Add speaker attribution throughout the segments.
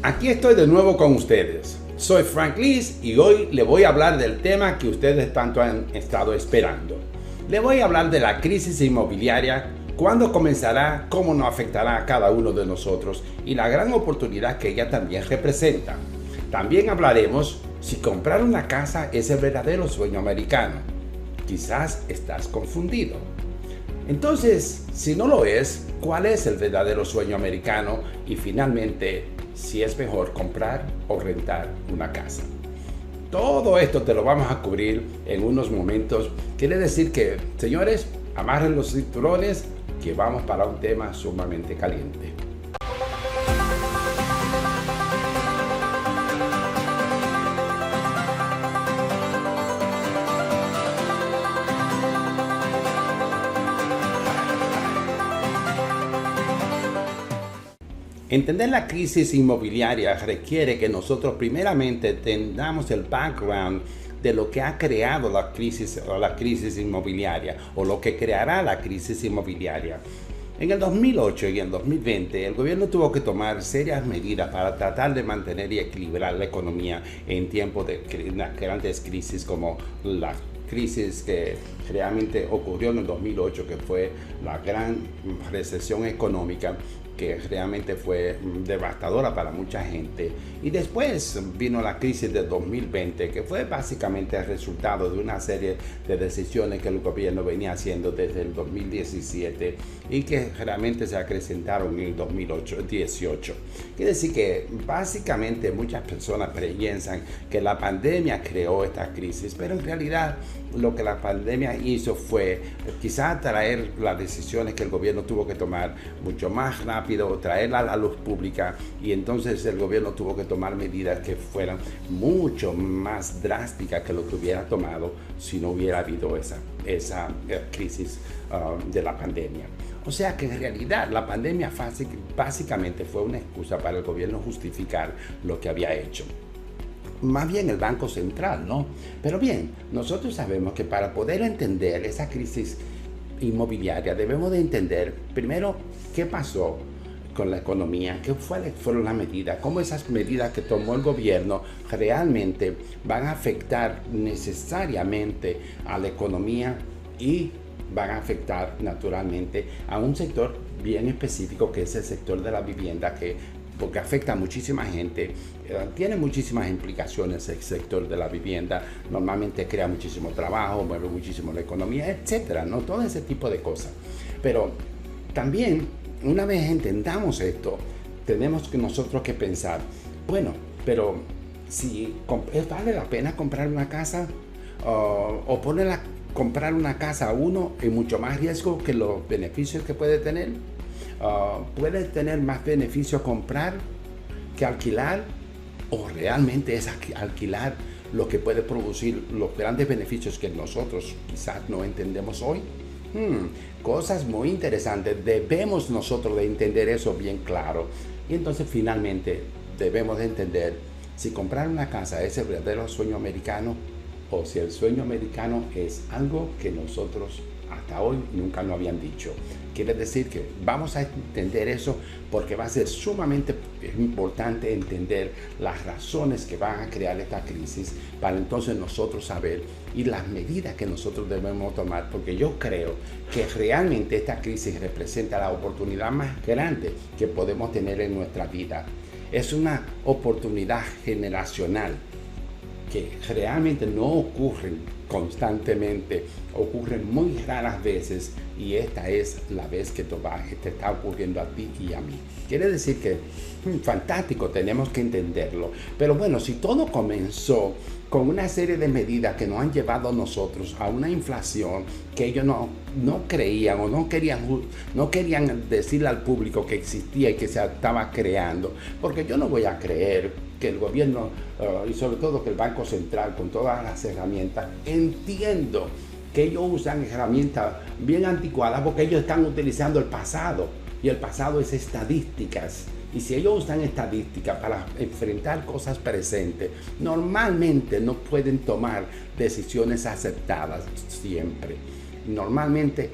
Speaker 1: Aquí estoy de nuevo con ustedes. Soy Frank Liz y hoy le voy a hablar del tema que ustedes tanto han estado esperando. Le voy a hablar de la crisis inmobiliaria, cuándo comenzará, cómo nos afectará a cada uno de nosotros y la gran oportunidad que ella también representa. También hablaremos si comprar una casa es el verdadero sueño americano. Quizás estás confundido. Entonces, si no lo es, ¿cuál es el verdadero sueño americano? Y finalmente, si es mejor comprar o rentar una casa. Todo esto te lo vamos a cubrir en unos momentos. Quiere decir que, señores, amarren los cinturones que vamos para un tema sumamente caliente. Entender la crisis inmobiliaria requiere que nosotros primeramente tengamos el background de lo que ha creado la crisis inmobiliaria o lo que creará la crisis inmobiliaria. En el 2008 y en 2020 el gobierno tuvo que tomar serias medidas para tratar de mantener y equilibrar la economía en tiempos de grandes crisis como la crisis que realmente ocurrió en el 2008, que fue la gran recesión económica que realmente fue devastadora para mucha gente. Y después vino la crisis de 2020, que fue básicamente el resultado de una serie de decisiones que el gobierno venía haciendo desde el 2017 y que realmente se acrecentaron en el 2018. Quiere decir que básicamente muchas personas piensan que la pandemia creó esta crisis, pero en realidad lo que la pandemia hizo fue quizás traer las decisiones que el gobierno tuvo que tomar mucho más rápido, traerla a la luz pública, y entonces el gobierno tuvo que tomar medidas que fueran mucho más drásticas que lo que hubiera tomado si no hubiera habido esa crisis de la pandemia. O sea que en realidad la pandemia básicamente fue una excusa para el gobierno justificar lo que había hecho. Más bien el Banco Central, ¿no? Pero bien, nosotros sabemos que para poder entender esa crisis inmobiliaria debemos de entender primero qué pasó con la economía, qué fueron las medidas, cómo esas medidas que tomó el gobierno realmente van a afectar necesariamente a la economía y van a afectar naturalmente a un sector bien específico, que es el sector de la vivienda, porque afecta a muchísima gente, tiene muchísimas implicaciones el sector de la vivienda, normalmente crea muchísimo trabajo, mueve muchísimo la economía, etcétera, ¿no? Todo ese tipo de cosas. Pero también, una vez entendamos esto, tenemos que nosotros que pensar, bueno, pero si vale la pena comprar una casa o ponerla comprar una casa a uno en mucho más riesgo que los beneficios que puede tener. ¿Puede tener más beneficio comprar que alquilar? ¿O realmente es alquilar lo que puede producir los grandes beneficios que nosotros quizás no entendemos hoy? Cosas muy interesantes. Debemos nosotros de entender eso bien claro. Y entonces finalmente debemos de entender si comprar una casa es el verdadero sueño americano o si el sueño americano es algo que nosotros hasta hoy nunca nos habían dicho. Quiere decir que vamos a entender eso porque va a ser sumamente importante entender las razones que van a crear esta crisis para entonces nosotros saber y las medidas que nosotros debemos tomar, porque yo creo que realmente esta crisis representa la oportunidad más grande que podemos tener en nuestra vida. Es una oportunidad generacional que realmente no ocurren constantemente, ocurren muy raras veces, y esta es la vez que te está ocurriendo a ti y a mí. Quiere decir que fantástico, tenemos que entenderlo. Pero bueno, si todo comenzó con una serie de medidas que nos han llevado a nosotros a una inflación que ellos no creían o no querían decirle al público que existía y que se estaba creando, porque yo no voy a creer que el gobierno y sobre todo que el Banco Central, con todas las herramientas, entiendo que ellos usan herramientas bien anticuadas porque ellos están utilizando el pasado, y el pasado es estadísticas. Y si ellos usan estadísticas para enfrentar cosas presentes, normalmente no pueden tomar decisiones aceptadas siempre. Normalmente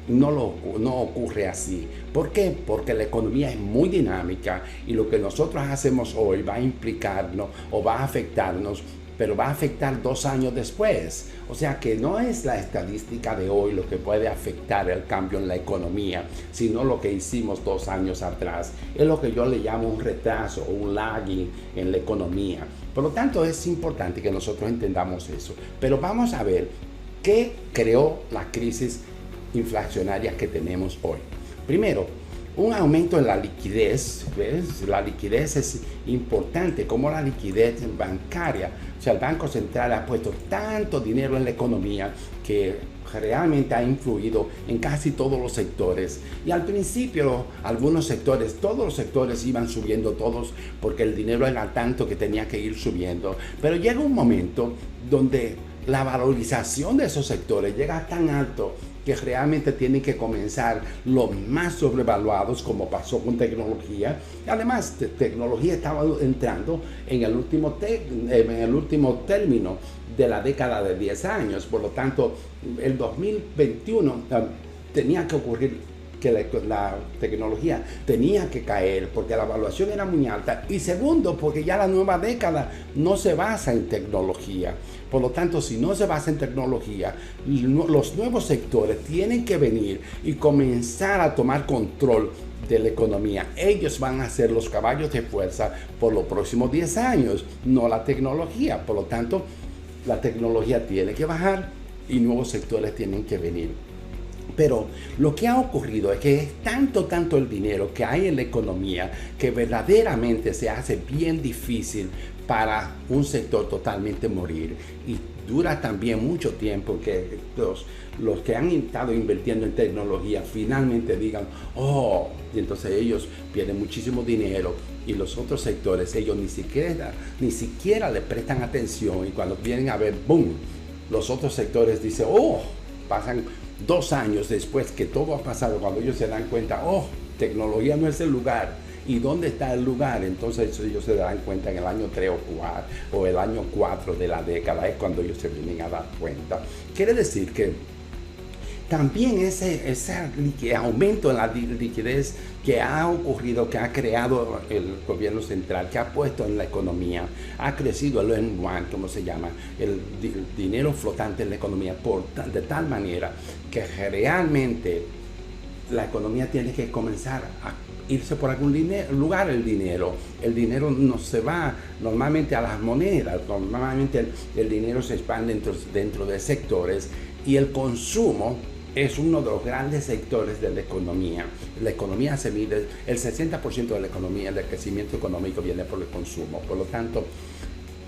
Speaker 1: no ocurre así. ¿Por qué? Porque la economía es muy dinámica y lo que nosotros hacemos hoy va a implicarnos o va a afectarnos, pero va a afectar 2 años después. O sea que no es la estadística de hoy lo que puede afectar el cambio en la economía, sino lo que hicimos 2 años atrás. Es lo que yo le llamo un retraso o un lagging en la economía. Por lo tanto, es importante que nosotros entendamos eso. Pero vamos a ver qué creó la crisis inflacionaria que tenemos hoy. Primero, un aumento en la liquidez. ¿Ves? La liquidez es importante, como la liquidez bancaria. O sea, el Banco Central ha puesto tanto dinero en la economía que realmente ha influido en casi todos los sectores. Y al principio, algunos sectores, todos los sectores iban subiendo todos porque el dinero era tanto que tenía que ir subiendo. Pero llega un momento donde la valorización de esos sectores llega tan alto que realmente tienen que comenzar los más sobrevaluados, como pasó con tecnología. Además, tecnología estaba entrando en el último término de la década de 10 años. Por lo tanto, el 2021 tenía que ocurrir que la tecnología tenía que caer porque la evaluación era muy alta, y segundo, porque ya la nueva década no se basa en tecnología. Por lo tanto, si no se basa en tecnología, los nuevos sectores tienen que venir y comenzar a tomar control de la economía. Ellos van a ser los caballos de fuerza por los próximos 10 años, no la tecnología. Por lo tanto, la tecnología tiene que bajar y nuevos sectores tienen que venir. Pero lo que ha ocurrido es que es tanto el dinero que hay en la economía que verdaderamente se hace bien difícil para un sector totalmente morir. Y dura también mucho tiempo que los que han estado invirtiendo en tecnología finalmente digan, oh, y entonces ellos pierden muchísimo dinero. Y los otros sectores, ellos ni siquiera le prestan atención. Y cuando vienen a ver, boom, los otros sectores dicen, oh, pasan 2 años después que todo ha pasado, cuando ellos se dan cuenta, oh, tecnología no es el lugar. ¿Y dónde está el lugar? Entonces ellos se dan cuenta en el año 3 o el año 4 de la década, es cuando ellos se vienen a dar cuenta. Quiere decir que también ese aumento en la liquidez que ha ocurrido, que ha creado el gobierno central, que ha puesto en la economía, ha crecido el M1, como se llama, el dinero flotante en la economía, de tal manera que realmente la economía tiene que comenzar a irse por algún lugar el dinero. El dinero no se va normalmente a las monedas, normalmente el dinero se expande dentro de sectores, y el consumo es uno de los grandes sectores de la economía. La economía se mide, el 60% de la economía, del crecimiento económico viene por el consumo. Por lo tanto,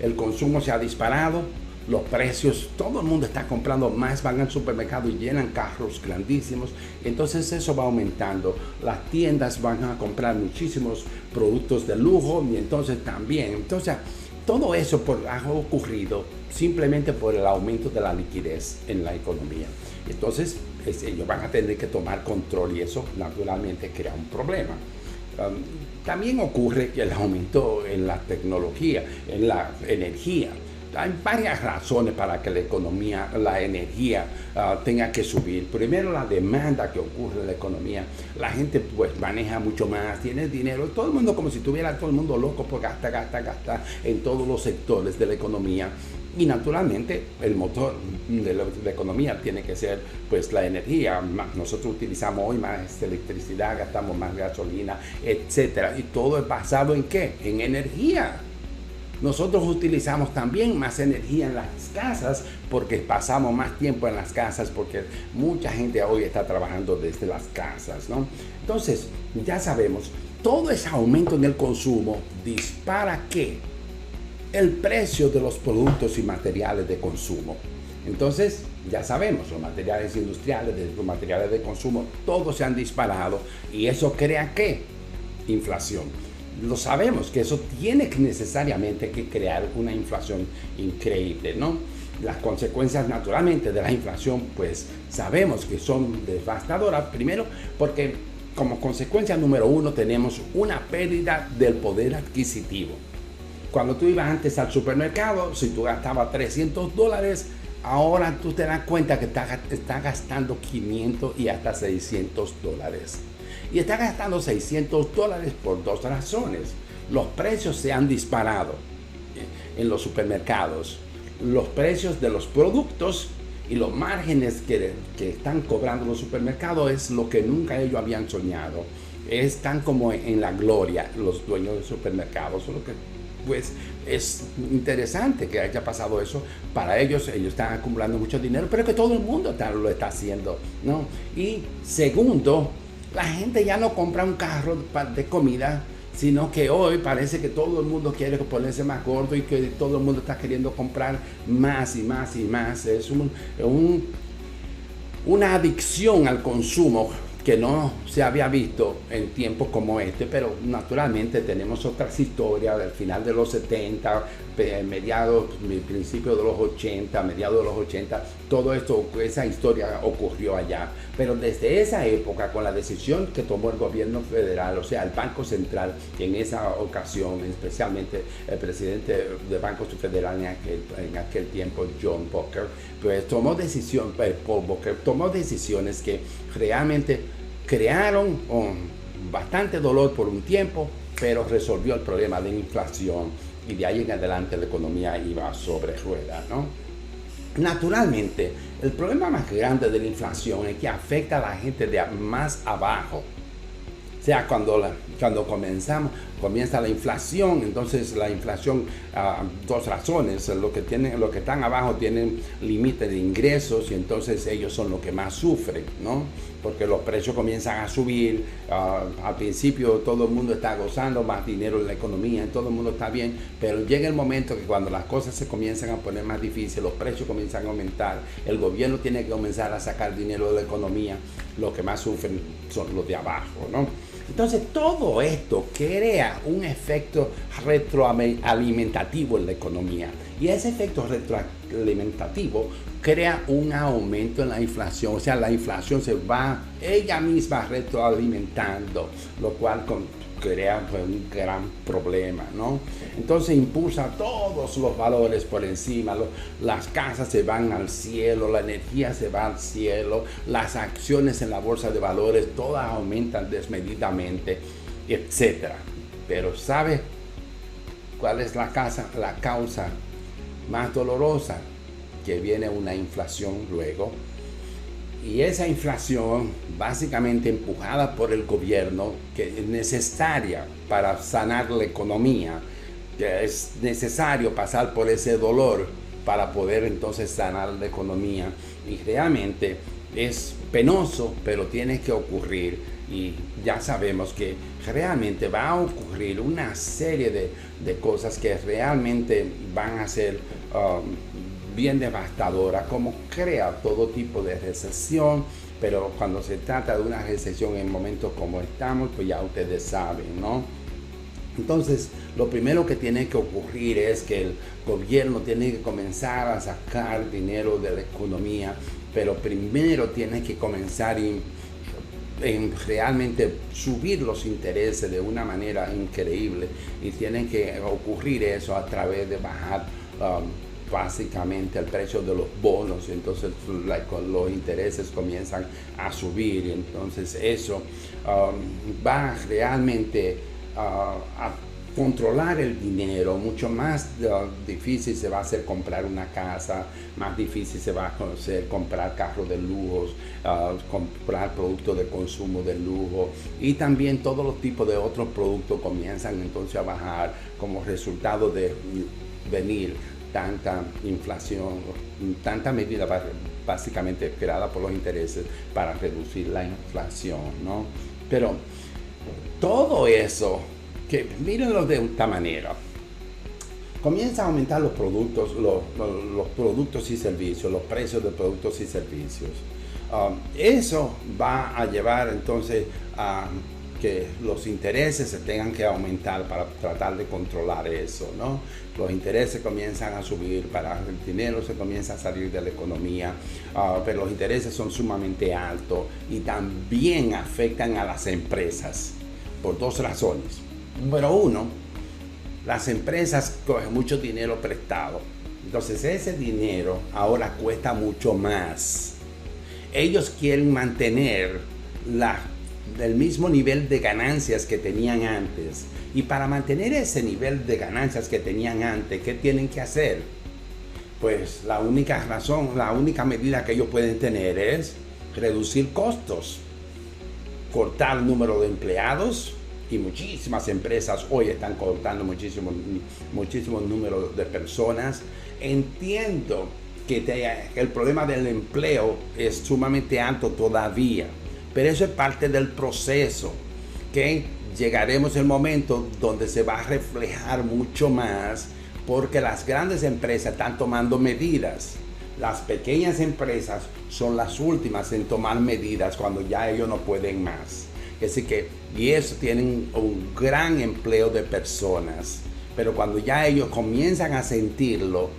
Speaker 1: el consumo se ha disparado, los precios, todo el mundo está comprando más, van al supermercado y llenan carros grandísimos, entonces eso va aumentando. Las tiendas van a comprar muchísimos productos de lujo, y entonces también, entonces todo eso ha ocurrido simplemente por el aumento de la liquidez en la economía. Entonces ellos van a tener que tomar control, y eso naturalmente crea un problema. También ocurre que el aumento en la tecnología, en la energía. Hay varias razones para que la energía tenga que subir. Primero, la demanda que ocurre en la economía. La gente pues maneja mucho más, tiene dinero. Todo el mundo, como si tuviera todo el mundo loco por gasta en todos los sectores de la economía. Y naturalmente el motor de la economía tiene que ser pues la energía. Nosotros utilizamos hoy más electricidad, gastamos más gasolina, etcétera. Y todo es basado ¿en qué? En energía. Nosotros utilizamos también más energía en las casas porque pasamos más tiempo en las casas, porque mucha gente hoy está trabajando desde las casas, ¿no? Entonces, ya sabemos, todo ese aumento en el consumo dispara ¿qué? El precio de los productos y materiales de consumo. Entonces, ya sabemos, los materiales industriales, los materiales de consumo, todos se han disparado, y eso crea ¿qué? Inflación. Lo sabemos que eso tiene que necesariamente que crear una inflación increíble, ¿no? Las consecuencias naturalmente de la inflación pues sabemos que son devastadoras. Primero porque como consecuencia número 1 tenemos una pérdida del poder adquisitivo. Cuando tú ibas antes al supermercado, si tú gastabas $300, ahora tú te das cuenta que está gastando 500 y hasta $600. Y está gastando $600 por dos razones. Los precios se han disparado en los supermercados. Los precios de los productos y los márgenes que están cobrando los supermercados es lo que nunca ellos habían soñado. Están como en la gloria los dueños de supermercados. Lo que pues es interesante que haya pasado eso para ellos. Ellos están acumulando mucho dinero, pero que todo el mundo lo está haciendo, ¿no? Y segundo, la gente ya no compra un carro de comida, sino que hoy parece que todo el mundo quiere ponerse más gordo y que todo el mundo está queriendo comprar más y más y más. Es una adicción al consumo que no se había visto en tiempos como este, pero naturalmente tenemos otras historias del final de los 70, principios de los 80, mediados de los 80, todo esto, esa historia ocurrió allá. Pero desde esa época, con la decisión que tomó el gobierno federal, o sea, el Banco Central, que en esa ocasión, especialmente el presidente del Banco Federal en aquel tiempo, John Volcker, pues Paul Volcker tomó decisiones que realmente crearon bastante dolor por un tiempo, pero resolvió el problema de inflación y de ahí en adelante la economía iba sobre ruedas, ¿no? Naturalmente, el problema más grande de la inflación es que afecta a la gente de más abajo. O sea, cuando comienza la inflación, entonces la inflación, dos razones, los que están abajo tienen límite de ingresos y entonces ellos son los que más sufren, ¿no? Porque los precios comienzan a subir, al principio todo el mundo está gozando más dinero en la economía, todo el mundo está bien, pero llega el momento que cuando las cosas se comienzan a poner más difíciles, los precios comienzan a aumentar, el gobierno tiene que comenzar a sacar dinero de la economía, los que más sufren son los de abajo, ¿no? Entonces todo esto crea un efecto retroalimentativo en la economía y ese efecto retroalimentativo crea un aumento en la inflación, o sea, la inflación se va ella misma retroalimentando, lo cual crea un gran problema, ¿no? Entonces impulsa todos los valores por encima, las casas se van al cielo, la energía se va al cielo, las acciones en la bolsa de valores todas aumentan desmedidamente, etc. Pero ¿sabe cuál es la causa más dolorosa? Que viene una inflación luego. Y esa inflación, básicamente empujada por el gobierno, que es necesaria para sanar la economía, que es necesario pasar por ese dolor para poder entonces sanar la economía. Y realmente es penoso, pero tiene que ocurrir. Y ya sabemos que realmente va a ocurrir una serie de cosas que realmente van a ser bien devastadora, como crea todo tipo de recesión, pero cuando se trata de una recesión en momentos como estamos, pues ya ustedes saben, ¿no? Entonces, lo primero que tiene que ocurrir es que el gobierno tiene que comenzar a sacar dinero de la economía, pero primero tiene que comenzar en realmente subir los intereses de una manera increíble y tiene que ocurrir eso a través de bajar básicamente el precio de los bonos, entonces los intereses comienzan a subir y entonces eso va realmente a controlar el dinero. Mucho más difícil se va a hacer comprar una casa, más difícil se va a hacer comprar carros de lujos, comprar productos de consumo de lujo y también todos los tipos de otros productos comienzan entonces a bajar como resultado de venir tanta inflación, tanta medida básicamente creada por los intereses para reducir la inflación, ¿no? Pero todo eso, que mírenlo de esta manera, comienza a aumentar los productos, los productos y servicios, los precios de productos y servicios. Eso va a llevar entonces a que los intereses se tengan que aumentar para tratar de controlar eso, ¿no? Los intereses comienzan a subir, para el dinero se comienza a salir de la economía, pero los intereses son sumamente altos y también afectan a las empresas por dos razones. Número uno, las empresas cogen mucho dinero prestado Entonces ese dinero ahora cuesta mucho más. Ellos quieren mantener el mismo nivel de ganancias que tenían antes. Y para mantener ese nivel de ganancias que tenían antes, ¿qué tienen que hacer? Pues la única medida que ellos pueden tener es reducir costos, cortar el número de empleados, y muchísimas empresas hoy están cortando muchísimo número de personas. Entiendo que el problema del empleo es sumamente alto todavía, pero eso es parte del proceso, que llegaremos al momento donde se va a reflejar mucho más, porque las grandes empresas están tomando medidas. Las pequeñas empresas son las últimas en tomar medidas cuando ya ellos no pueden más. Así que, y eso tienen un gran empleo de personas, pero cuando ya ellos comienzan a sentirlo,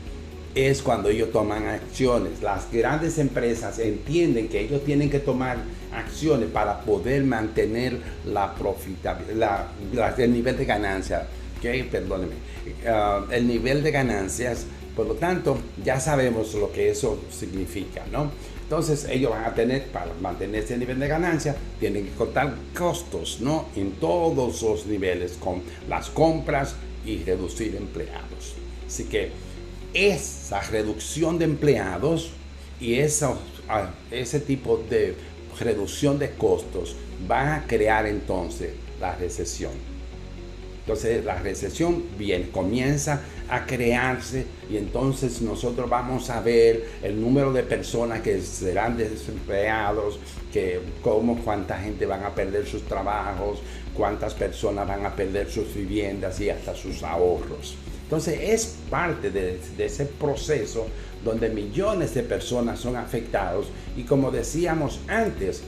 Speaker 1: es cuando ellos toman acciones. Las grandes empresas entienden que ellos tienen que tomar acciones para poder mantener la profitabilidad, el nivel de ganancia. Okay, perdóneme. El nivel de ganancias, por lo tanto, ya sabemos lo que eso significa, ¿no? Entonces ellos van a tener, para mantener ese nivel de ganancia, tienen que cortar costos, ¿no? En todos los niveles, con las compras y reducir empleados. Así que esa reducción de empleados y ese tipo de reducción de costos van a crear entonces la recesión. Entonces la recesión comienza a crearse, y entonces nosotros vamos a ver el número de personas que serán desempleados, cuánta gente van a perder sus trabajos, cuántas personas van a perder sus viviendas y hasta sus ahorros. Entonces es parte de ese proceso donde millones de personas son afectados, y como decíamos antes,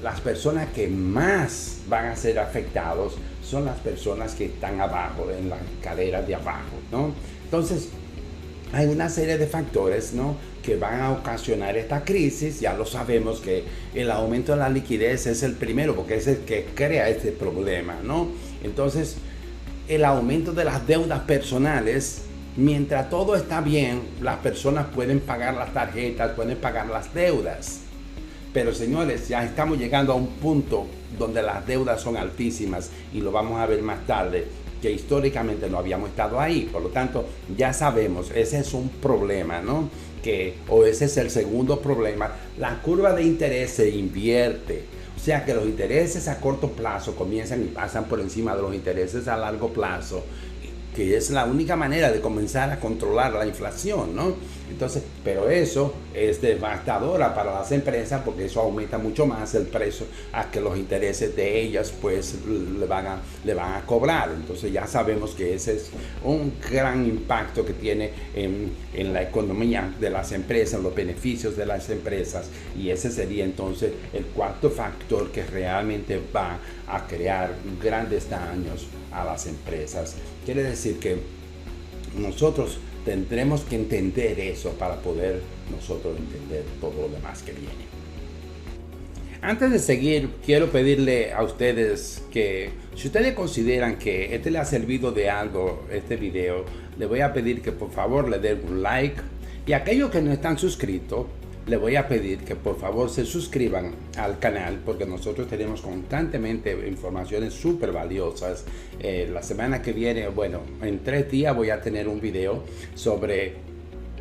Speaker 1: las personas que más van a ser afectados son las personas que están abajo, en la escalera de abajo, ¿no? Entonces, hay una serie de factores, ¿no?, que van a ocasionar esta crisis. Ya lo sabemos que el aumento de la liquidez es el primero, porque es el que crea este problema, ¿no? Entonces, el aumento de las deudas personales, mientras todo está bien, las personas pueden pagar las tarjetas, pueden pagar las deudas. Pero señores, ya estamos llegando a un punto donde las deudas son altísimas, y lo vamos a ver más tarde, que históricamente no habíamos estado ahí. Por lo tanto, ya sabemos, ese es un problema, ¿no? Ese es el segundo problema. La curva de interés se invierte. O sea que los intereses a corto plazo comienzan y pasan por encima de los intereses a largo plazo, que es la única manera de comenzar a controlar la inflación, ¿no? Entonces, pero eso es devastadora para las empresas, porque eso aumenta mucho más el precio a que los intereses de ellas pues le van a cobrar. Entonces ya sabemos que ese es un gran impacto que tiene en la economía de las empresas, los beneficios de las empresas, y ese sería entonces el cuarto factor que realmente va a crear grandes daños a las empresas. Quiere decir que nosotros tendremos que entender eso para poder nosotros entender todo lo demás que viene. Antes de seguir, quiero pedirle a ustedes que, si ustedes consideran que le ha servido de algo este video, le voy a pedir que por favor le den un like, y a aquellos que no están suscritos, le voy a pedir que por favor se suscriban al canal, porque nosotros tenemos constantemente informaciones súper valiosas. La semana que viene, en 3 días voy a tener un video sobre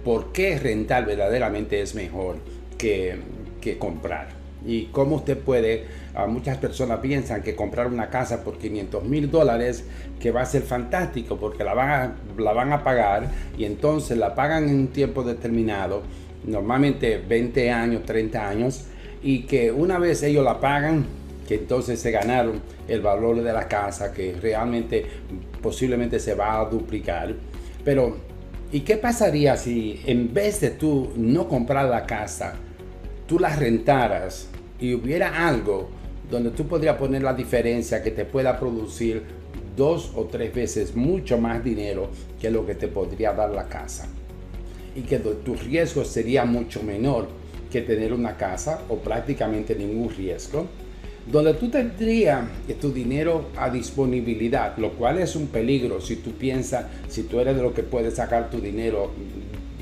Speaker 1: por qué rentar verdaderamente es mejor que comprar, y cómo usted puede, muchas personas piensan que comprar una casa por $500,000 que va a ser fantástico porque la van a pagar, y entonces la pagan en un tiempo determinado, normalmente 20 años, 30 años, y que una vez ellos la pagan, que entonces se ganaron el valor de la casa, que realmente posiblemente se va a duplicar. Pero, ¿y qué pasaría si en vez de tú no comprar la casa, tú la rentaras y hubiera algo donde tú podrías poner la diferencia que te pueda producir 2 o 3 veces mucho más dinero que lo que te podría dar la casa? Y que tu riesgo sería mucho menor que tener una casa, o prácticamente ningún riesgo. donde tú tendrías tu dinero a disponibilidad, lo cual es un peligro si tú piensas, si tú eres de los que puedes sacar tu dinero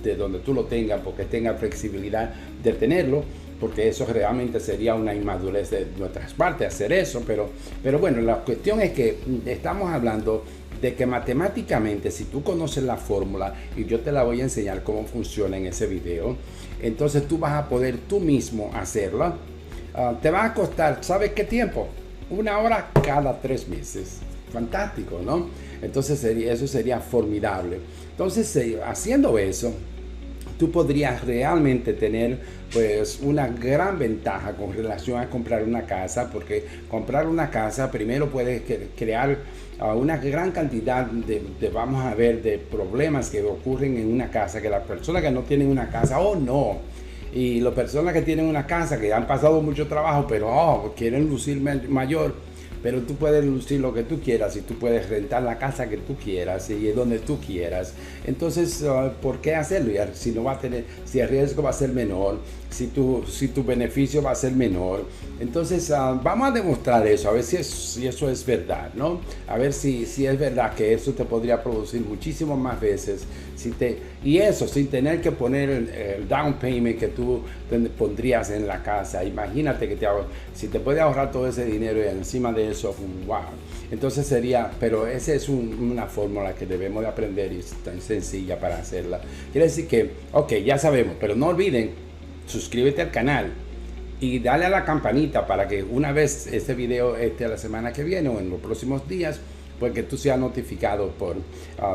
Speaker 1: de donde tú lo tengas, porque tenga flexibilidad de tenerlo, porque eso realmente sería una inmadurez de nuestras partes hacer eso, pero bueno, la cuestión es que estamos hablando de que matemáticamente, si tú conoces la fórmula, y yo te la voy a enseñar cómo funciona en ese video, entonces tú vas a poder tú mismo hacerla. Te va a costar, ¿sabes qué tiempo? 1 hora cada 3 meses. Fantástico, ¿no? Entonces eso sería formidable. Entonces, haciendo eso, tú podrías realmente tener pues una gran ventaja con relación a comprar una casa, porque comprar una casa primero puedes crear una gran cantidad vamos a ver, de problemas que ocurren en una casa, que las personas que no tienen una casa, no. Y las personas que tienen una casa, que han pasado mucho trabajo, pero quieren lucir mayor. Pero tú puedes lucir lo que tú quieras y tú puedes rentar la casa que tú quieras y donde tú quieras. Entonces, ¿por qué hacerlo? Si no va a tener, si el riesgo va a ser menor, si tu beneficio va a ser menor. Entonces, vamos a demostrar eso, a ver si eso es verdad, ¿no? A ver si es verdad que eso te podría producir muchísimas más veces. Y eso sin tener que poner el down payment que tú pondrías en la casa. Imagínate que si te puedes ahorrar todo ese dinero y encima de eso, wow. Entonces pero esa es una fórmula que debemos de aprender y es tan sencilla para hacerla. Quiere decir que, ya sabemos, pero no olviden, suscríbete al canal y dale a la campanita para que una vez este video esté la semana que viene o en los próximos días, pues que tú seas notificado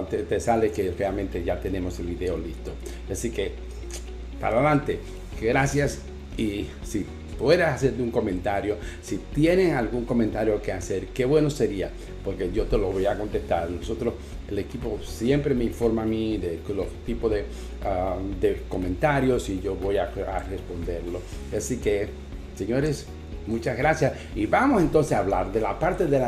Speaker 1: te sale que realmente ya tenemos el video listo. Así que, para adelante, gracias. Y si puedes hacerte un comentario, si tienen algún comentario que hacer, qué bueno sería, porque yo te lo voy a contestar. Nosotros, el equipo siempre me informa a mí de los tipos de comentarios y yo voy a responderlo. Así que, señores, muchas gracias. Y vamos entonces a hablar de la parte de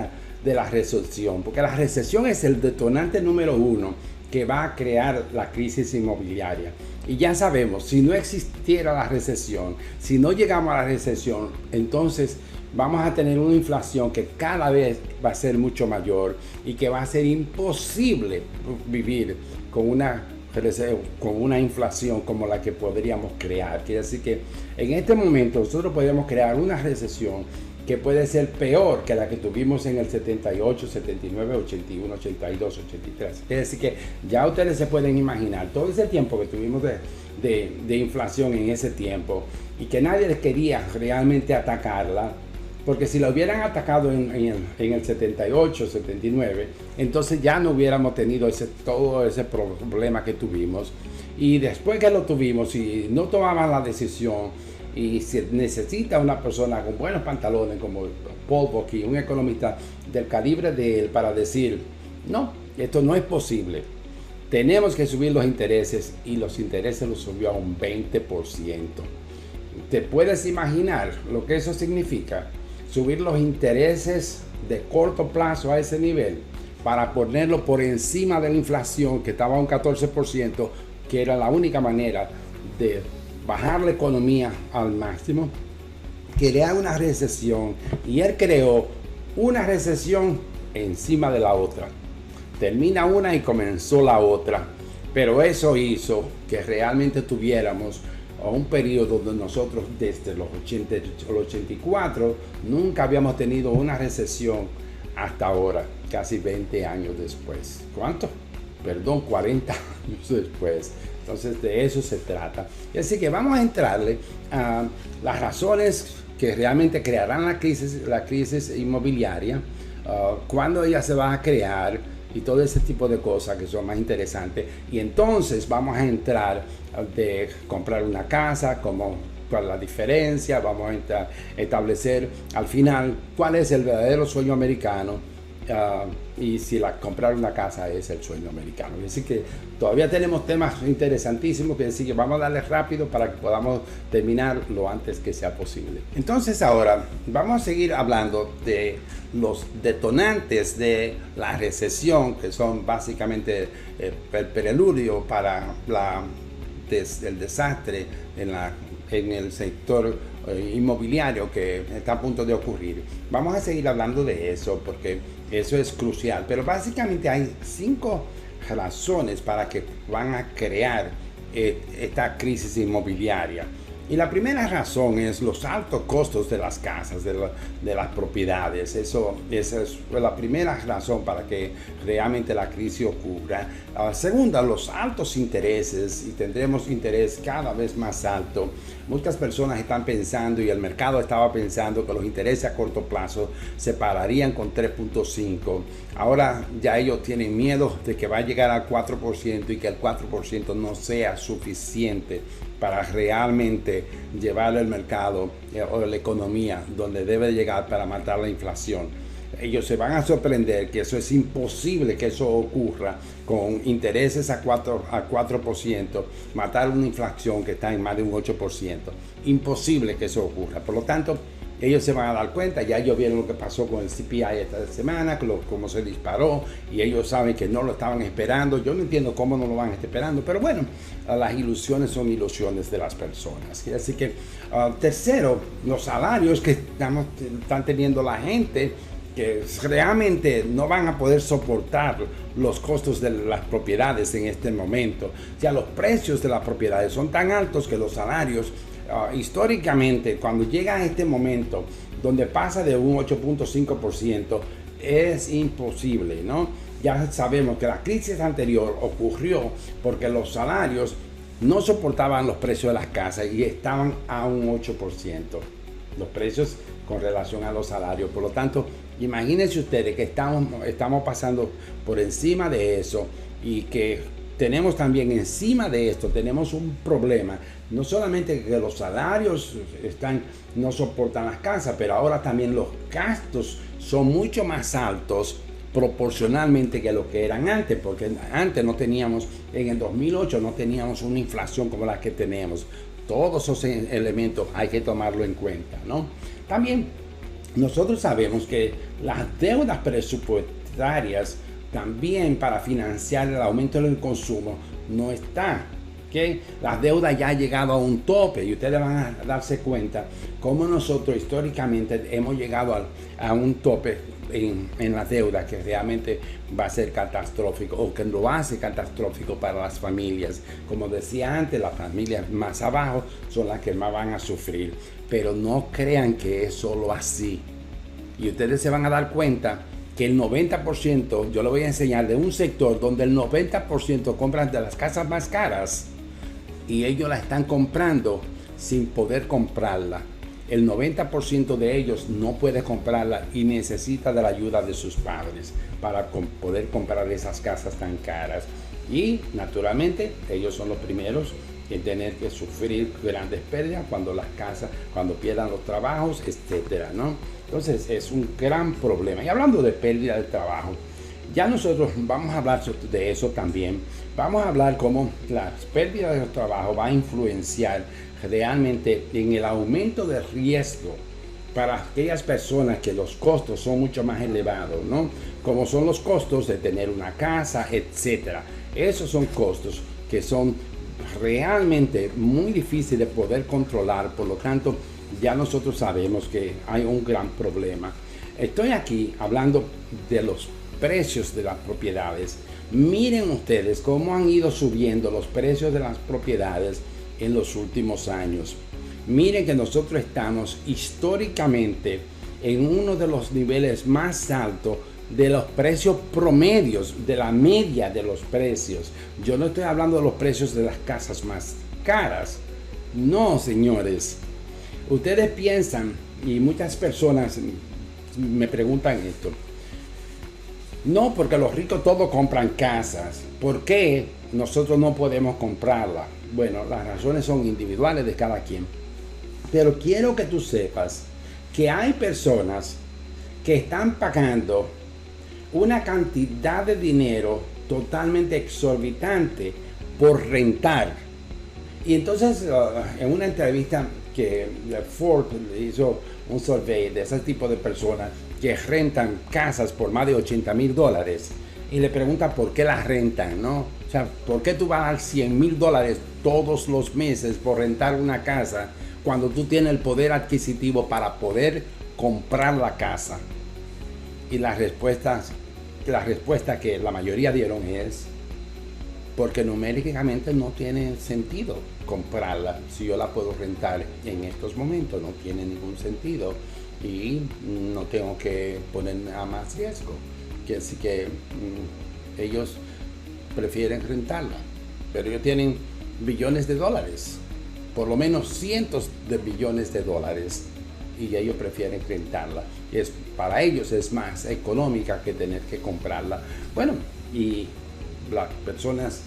Speaker 1: la recesión, porque la recesión es el detonante número 1 que va a crear la crisis inmobiliaria. Y ya sabemos, si no existiera la recesión, si no llegamos a la recesión, entonces vamos a tener una inflación que cada vez va a ser mucho mayor y que va a ser imposible vivir con una inflación como la que podríamos crear. Quiere decir que en este momento nosotros podemos crear una recesión que puede ser peor que la que tuvimos en el 78, 79, 81, 82, 83. Es decir que ya ustedes se pueden imaginar todo ese tiempo que tuvimos de inflación en ese tiempo y que nadie quería realmente atacarla, porque si la hubieran atacado en el 78, 79, entonces ya no hubiéramos tenido todo ese problema que tuvimos. Y después que lo tuvimos y no tomaban la decisión, y se necesita una persona con buenos pantalones como Paul Volcker, un economista del calibre de él, para decir, no, esto no es posible. Tenemos que subir los intereses, y los intereses los subió a un 20%. ¿Te puedes imaginar lo que eso significa? Subir los intereses de corto plazo a ese nivel para ponerlo por encima de la inflación que estaba a un 14%, que era la única manera de bajar la economía al máximo, crear una recesión. Y él creó una recesión encima de la otra. Termina una y comenzó la otra. Pero eso hizo que realmente tuviéramos un periodo donde nosotros desde los 84 nunca habíamos tenido una recesión hasta ahora, casi 20 años después. ¿Cuánto? Perdón, 40 años después. Entonces de eso se trata. Y así que vamos a entrarle a las razones que realmente crearán la crisis inmobiliaria, cuándo ella se va a crear y todo ese tipo de cosas que son más interesantes. Y entonces vamos a entrar de comprar una casa, cuál es la diferencia, vamos a establecer al final cuál es el verdadero sueño americano. Y si comprar una casa es el sueño americano. Así que todavía tenemos temas interesantísimos, que decir que vamos a darle rápido para que podamos terminar lo antes que sea posible. Entonces ahora vamos a seguir hablando de los detonantes de la recesión, que son básicamente el preludio para el desastre en el sector inmobiliario que está a punto de ocurrir. Vamos a seguir hablando de eso porque eso es crucial. Pero básicamente hay 5 razones para que van a crear esta crisis inmobiliaria. Y la primera razón es los altos costos de las casas, de las propiedades. Esa es la primera razón para que realmente la crisis ocurra. La segunda, los altos intereses, y tendremos interés cada vez más alto. Muchas personas están pensando, y el mercado estaba pensando, que los intereses a corto plazo se pararían con 3.5. Ahora ya ellos tienen miedo de que va a llegar al 4% y que el 4% no sea suficiente para realmente llevar el mercado o la economía donde debe llegar para matar la inflación. Ellos se van a sorprender que eso es imposible que eso ocurra con intereses a 4%, matar una inflación que está en más de un 8%. Imposible que eso ocurra. Por lo tanto, ellos se van a dar cuenta, ya ellos vieron lo que pasó con el CPI esta semana, cómo se disparó, y ellos saben que no lo estaban esperando. Yo no entiendo cómo no lo van a estar esperando, pero bueno, las ilusiones son ilusiones de las personas. Así que, tercero, los salarios que están teniendo la gente, que realmente no van a poder soportar los costos de las propiedades en este momento. Ya los precios de las propiedades son tan altos que los salarios, históricamente, cuando llega a este momento donde pasa de un 8.5%, es imposible, ¿no? Ya sabemos que la crisis anterior ocurrió porque los salarios no soportaban los precios de las casas y estaban a un 8%. Los precios con relación a los salarios. Por lo tanto, imagínense ustedes que estamos pasando por encima de eso, y que tenemos también encima de esto, tenemos un problema. No solamente que los salarios no soportan las casas, pero ahora también los gastos son mucho más altos proporcionalmente que lo que eran antes, porque antes no teníamos, en el 2008 no teníamos una inflación como la que tenemos. Todos esos elementos hay que tomarlo en cuenta, ¿no? También nosotros sabemos que las deudas presupuestarias también para financiar el aumento del consumo no está. ¿Okay? Las deudas ya han llegado a un tope, y ustedes van a darse cuenta cómo nosotros históricamente hemos llegado a un tope en la deuda que realmente va a ser catastrófico, o que lo hace catastrófico para las familias. Como decía antes, las familias más abajo son las que más van a sufrir, pero no crean que es solo así. Y ustedes se van a dar cuenta que el 90%, yo le voy a enseñar de un sector donde el 90% compran de las casas más caras, y ellos la están comprando sin poder comprarla. El 90% de ellos no puede comprarla y necesita de la ayuda de sus padres para poder comprar esas casas tan caras. Y naturalmente ellos son los primeros en tener que sufrir grandes pérdidas cuando pierdan los trabajos, etcétera, ¿no? Entonces es un gran problema. Y hablando de pérdida de trabajo, ya nosotros vamos a hablar de eso también. Vamos a hablar cómo las pérdidas de trabajo va a influenciar realmente en el aumento de riesgo para aquellas personas que los costos son mucho más elevados, ¿no? Como son los costos de tener una casa, etcétera. Esos son costos que son realmente muy difíciles de poder controlar. Por lo tanto, ya nosotros sabemos que hay un gran problema. Estoy aquí hablando de los precios de las propiedades. Miren ustedes cómo han ido subiendo los precios de las propiedades en los últimos años. Miren que nosotros estamos históricamente en uno de los niveles más altos de los precios promedios, de la media de los precios. Yo no estoy hablando de los precios de las casas más caras. No, señores. Ustedes piensan, y muchas personas me preguntan esto: no, porque los ricos todos compran casas, ¿por qué nosotros no podemos comprarla? Bueno, las razones son individuales de cada quien. Pero quiero que tú sepas que hay personas que están pagando una cantidad de dinero totalmente exorbitante por rentar. Y entonces, en una entrevista que Ford hizo un survey de ese tipo de personas que rentan casas por más de $80,000, y le pregunta por qué las rentan, ¿no? O sea, ¿por qué tú vas a dar $100,000 todos los meses por rentar una casa cuando tú tienes el poder adquisitivo para poder comprar la casa? Y la respuesta que la mayoría dieron es porque numéricamente no tiene sentido comprarla. Si yo la puedo rentar en estos momentos, no tiene ningún sentido y no tengo que poner a más riesgo. Así que ellos prefieren rentarla, pero ellos tienen billones de dólares, por lo menos cientos de billones de dólares, y ellos prefieren rentarla. Para ellos es más económica que tener que comprarla. Bueno, y las personas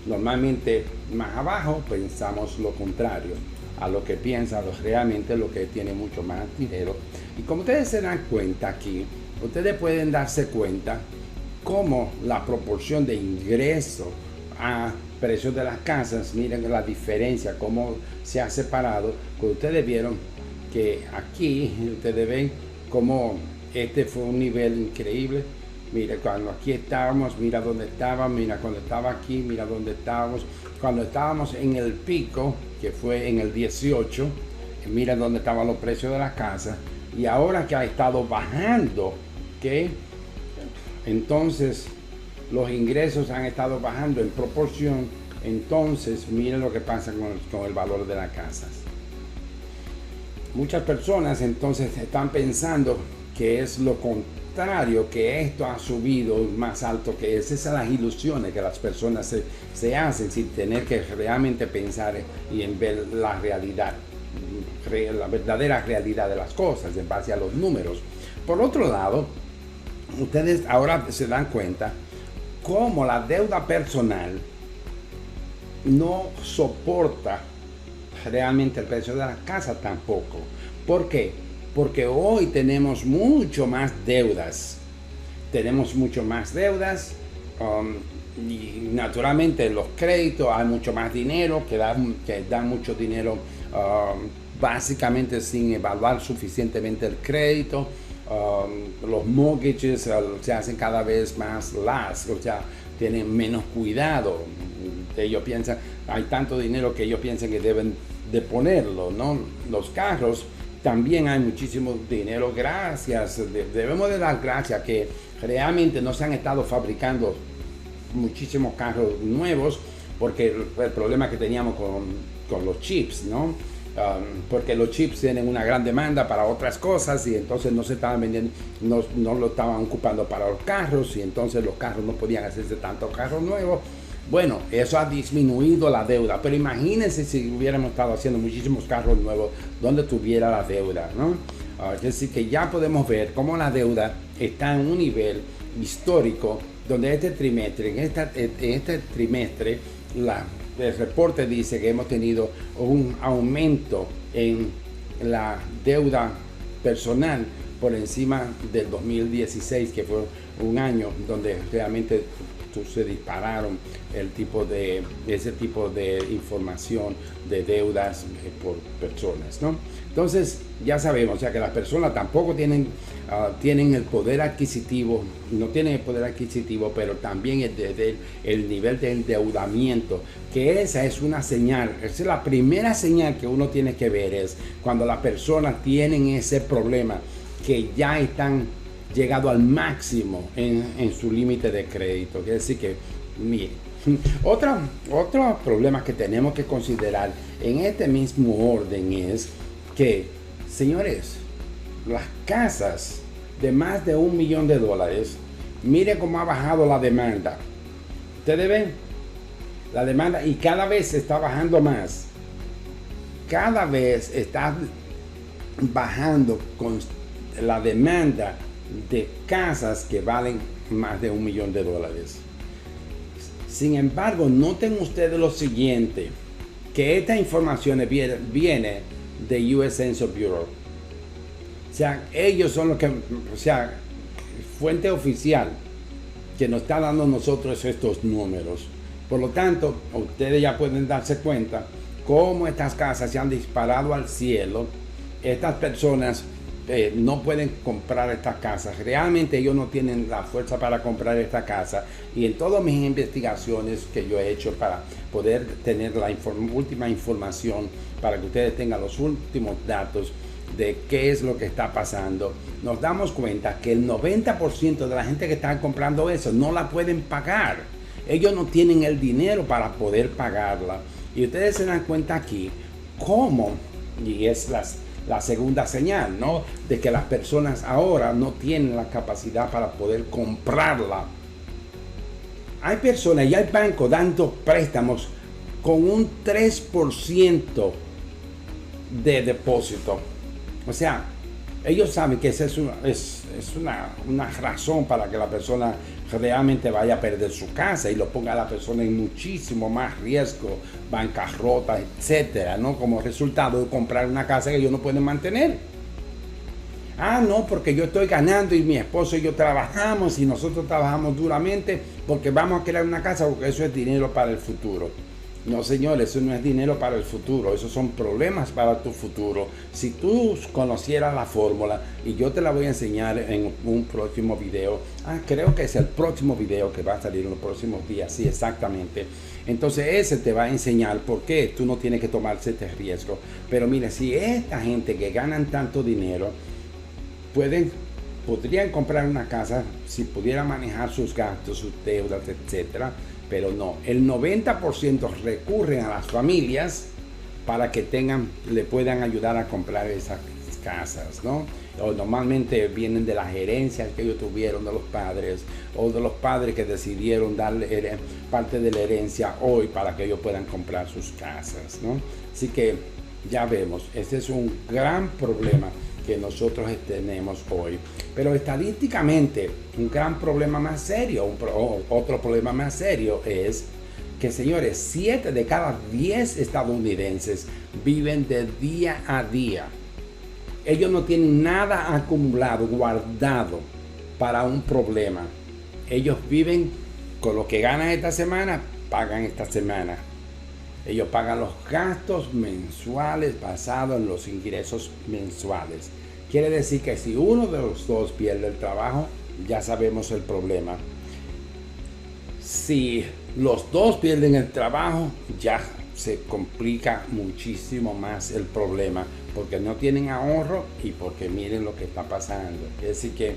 Speaker 1: normalmente más abajo pensamos lo contrario a lo que piensan realmente lo que tiene mucho más dinero. Y como ustedes se dan cuenta aquí, ustedes pueden darse cuenta cómo la proporción de ingreso a precios de las casas, miren la diferencia, cómo se ha separado. Cuando ustedes vieron que aquí, ustedes ven cómo este fue un nivel increíble. Mira, cuando aquí estábamos, mira dónde estábamos, mira cuando estaba aquí, mira dónde estábamos. Cuando estábamos en el pico, que fue en el 18, mira dónde estaban los precios de las casas. Y ahora que ha estado bajando, ¿ok? Entonces los ingresos han estado bajando en proporción. Entonces miren lo que pasa con el valor de las casas. Muchas personas entonces están pensando que es lo contrario, que esto ha subido más alto que esas son las ilusiones que las personas se hacen sin tener que realmente pensar y en ver la realidad, la verdadera realidad de las cosas en base a los números. Por otro lado, ustedes ahora se dan cuenta cómo la deuda personal no soporta realmente el precio de la casa tampoco. ¿Por qué? Porque hoy tenemos mucho más deudas. Tenemos mucho más deudas y naturalmente los créditos, hay mucho más dinero que dan mucho dinero básicamente sin evaluar suficientemente el crédito. Los mortgages se hacen cada vez más lax, o sea, tienen menos cuidado. Ellos piensan, hay tanto dinero que ellos piensan que deben de ponerlo, ¿no? Los carros, también hay muchísimo dinero, gracias, debemos de dar gracias que realmente no se han estado fabricando muchísimos carros nuevos, porque el problema que teníamos con los chips, ¿no? Porque los chips tienen una gran demanda para otras cosas y entonces no se estaban vendiendo, no lo estaban ocupando para los carros y entonces los carros no podían hacerse tantos carros nuevos. Bueno, eso ha disminuido la deuda, pero imagínense si hubiéramos estado haciendo muchísimos carros nuevos donde tuviera la deuda, ¿no? Es decir, que ya podemos ver cómo la deuda está en un nivel histórico donde este trimestre, en este trimestre, el reporte dice que hemos tenido un aumento en la deuda personal por encima del 2016, que fue un año donde realmente se dispararon ese tipo de información de deudas por personas, ¿no? Entonces ya sabemos, o sea que las personas tampoco tienen el poder adquisitivo, no tienen el poder adquisitivo, pero también el nivel de endeudamiento, que esa es una señal, esa es la primera señal que uno tiene que ver, es cuando las personas tienen ese problema, que ya están llegado al máximo en su límite de crédito. Quiere decir que, mire, otro problema que tenemos que considerar en este mismo orden es que, señores, las casas de más de $1 millón, mire cómo ha bajado la demanda. Ustedes ven la demanda y cada vez está bajando más. Cada vez está bajando con la demanda de casas que valen más de $1 millón. Sin embargo, noten ustedes lo siguiente, que esta información viene de US Census Bureau. O sea, ellos son los que, o sea, fuente oficial que nos está dando a nosotros estos números. Por lo tanto, ustedes ya pueden darse cuenta cómo estas casas se han disparado al cielo. Estas personas no pueden comprar esta casa. Realmente ellos no tienen la fuerza para comprar esta casa. Y en todas mis investigaciones que yo he hecho para poder tener la última información, para que ustedes tengan los últimos datos de qué es lo que está pasando, nos damos cuenta que el 90% de la gente que está comprando eso no la pueden pagar. Ellos no tienen el dinero para poder pagarla. Y ustedes se dan cuenta aquí cómo, y es la segunda señal, ¿no?, de que las personas ahora no tienen la capacidad para poder comprarla. Hay personas y hay bancos dando préstamos con un 3% de depósito. O sea, ellos saben que esa es una razón para que la persona realmente vaya a perder su casa y lo ponga a la persona en muchísimo más riesgo, bancarrota, etcétera, ¿no? Como resultado de comprar una casa que ellos no pueden mantener. Ah, no, porque yo estoy ganando y mi esposo y yo trabajamos y nosotros trabajamos duramente porque vamos a crear una casa, porque eso es dinero para el futuro. No, señores, eso no es dinero para el futuro, esos son problemas para tu futuro. Si tú conocieras la fórmula, y yo te la voy a enseñar en un próximo video, creo que es el próximo video que va a salir en los próximos días, sí, exactamente. Entonces ese te va a enseñar por qué tú no tienes que tomarse este riesgo. Pero mire, si esta gente que ganan tanto dinero podrían comprar una casa si pudieran manejar sus gastos, sus deudas, etcétera. Pero no, el 90% recurren a las familias para que le puedan ayudar a comprar esas casas, ¿no? O normalmente vienen de las herencias que ellos tuvieron de los padres, o de los padres que decidieron darle parte de la herencia hoy para que ellos puedan comprar sus casas, ¿no? Así que ya vemos, este es un gran problema que nosotros tenemos hoy. Pero estadísticamente, un gran problema más serio, otro problema más serio es que, señores, 7 de cada 10 estadounidenses viven de día a día. Ellos no tienen nada acumulado, guardado para un problema. Ellos viven con lo que ganan esta semana, pagan esta semana. Ellos pagan los gastos mensuales basados en los ingresos mensuales. Quiere decir que si uno de los dos pierde el trabajo, ya sabemos el problema. Si los dos pierden el trabajo, ya se complica muchísimo más el problema, porque no tienen ahorro y porque miren lo que está pasando. Es decir que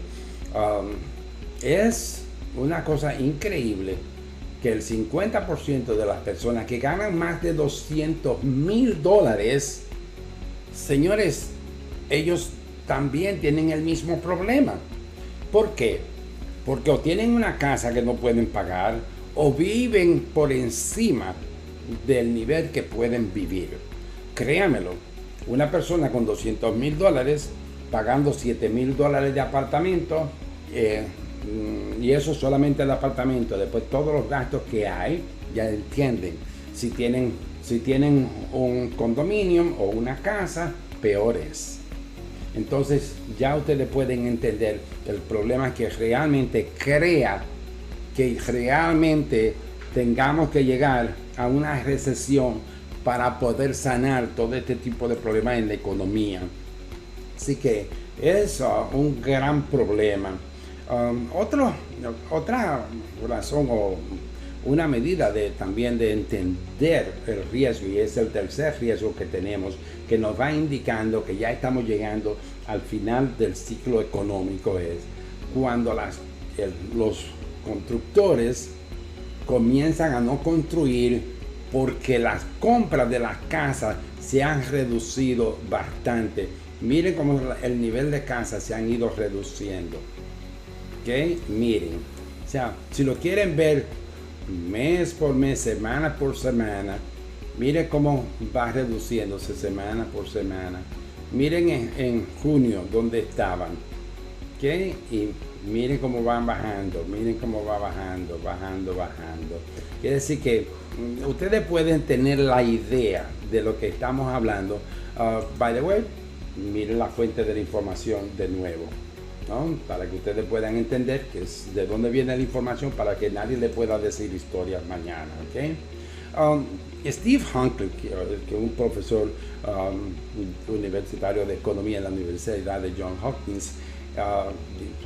Speaker 1: es una cosa increíble que el 50% de las personas que ganan más de $200,000, señores, ellos también tienen el mismo problema. ¿Por qué? Porque o tienen una casa que no pueden pagar o viven por encima del nivel que pueden vivir. Créanmelo, una persona con $200,000 pagando $7,000 de apartamento, y eso solamente el apartamento, después todos los gastos que hay, ya entienden. Si tienen un condominio o una casa, peor es. Entonces ya ustedes pueden entender el problema que realmente crea que realmente tengamos que llegar a una recesión para poder sanar todo este tipo de problemas en la economía. Así que es un gran problema. Otra razón o una medida también de entender el riesgo, y es el tercer riesgo que tenemos, que nos va indicando que ya estamos llegando al final del ciclo económico, es cuando los constructores comienzan a no construir porque las compras de las casas se han reducido bastante. Miren cómo el nivel de casas se han ido reduciendo. ¿Ok? Miren. O sea, si lo quieren ver mes por mes, semana por semana, miren cómo va reduciéndose semana por semana. Miren en junio dónde estaban. ¿Ok? Y miren cómo van bajando, miren cómo va bajando. Quiere decir que ustedes pueden tener la idea de lo que estamos hablando. By the way, miren la fuente de la información de nuevo, ¿no? Para que ustedes puedan entender que es de dónde viene la información, para que nadie le pueda decir historias mañana, ¿ok? Um, Steve Hunker, que es un profesor universitario de economía en la Universidad de Johns Hopkins,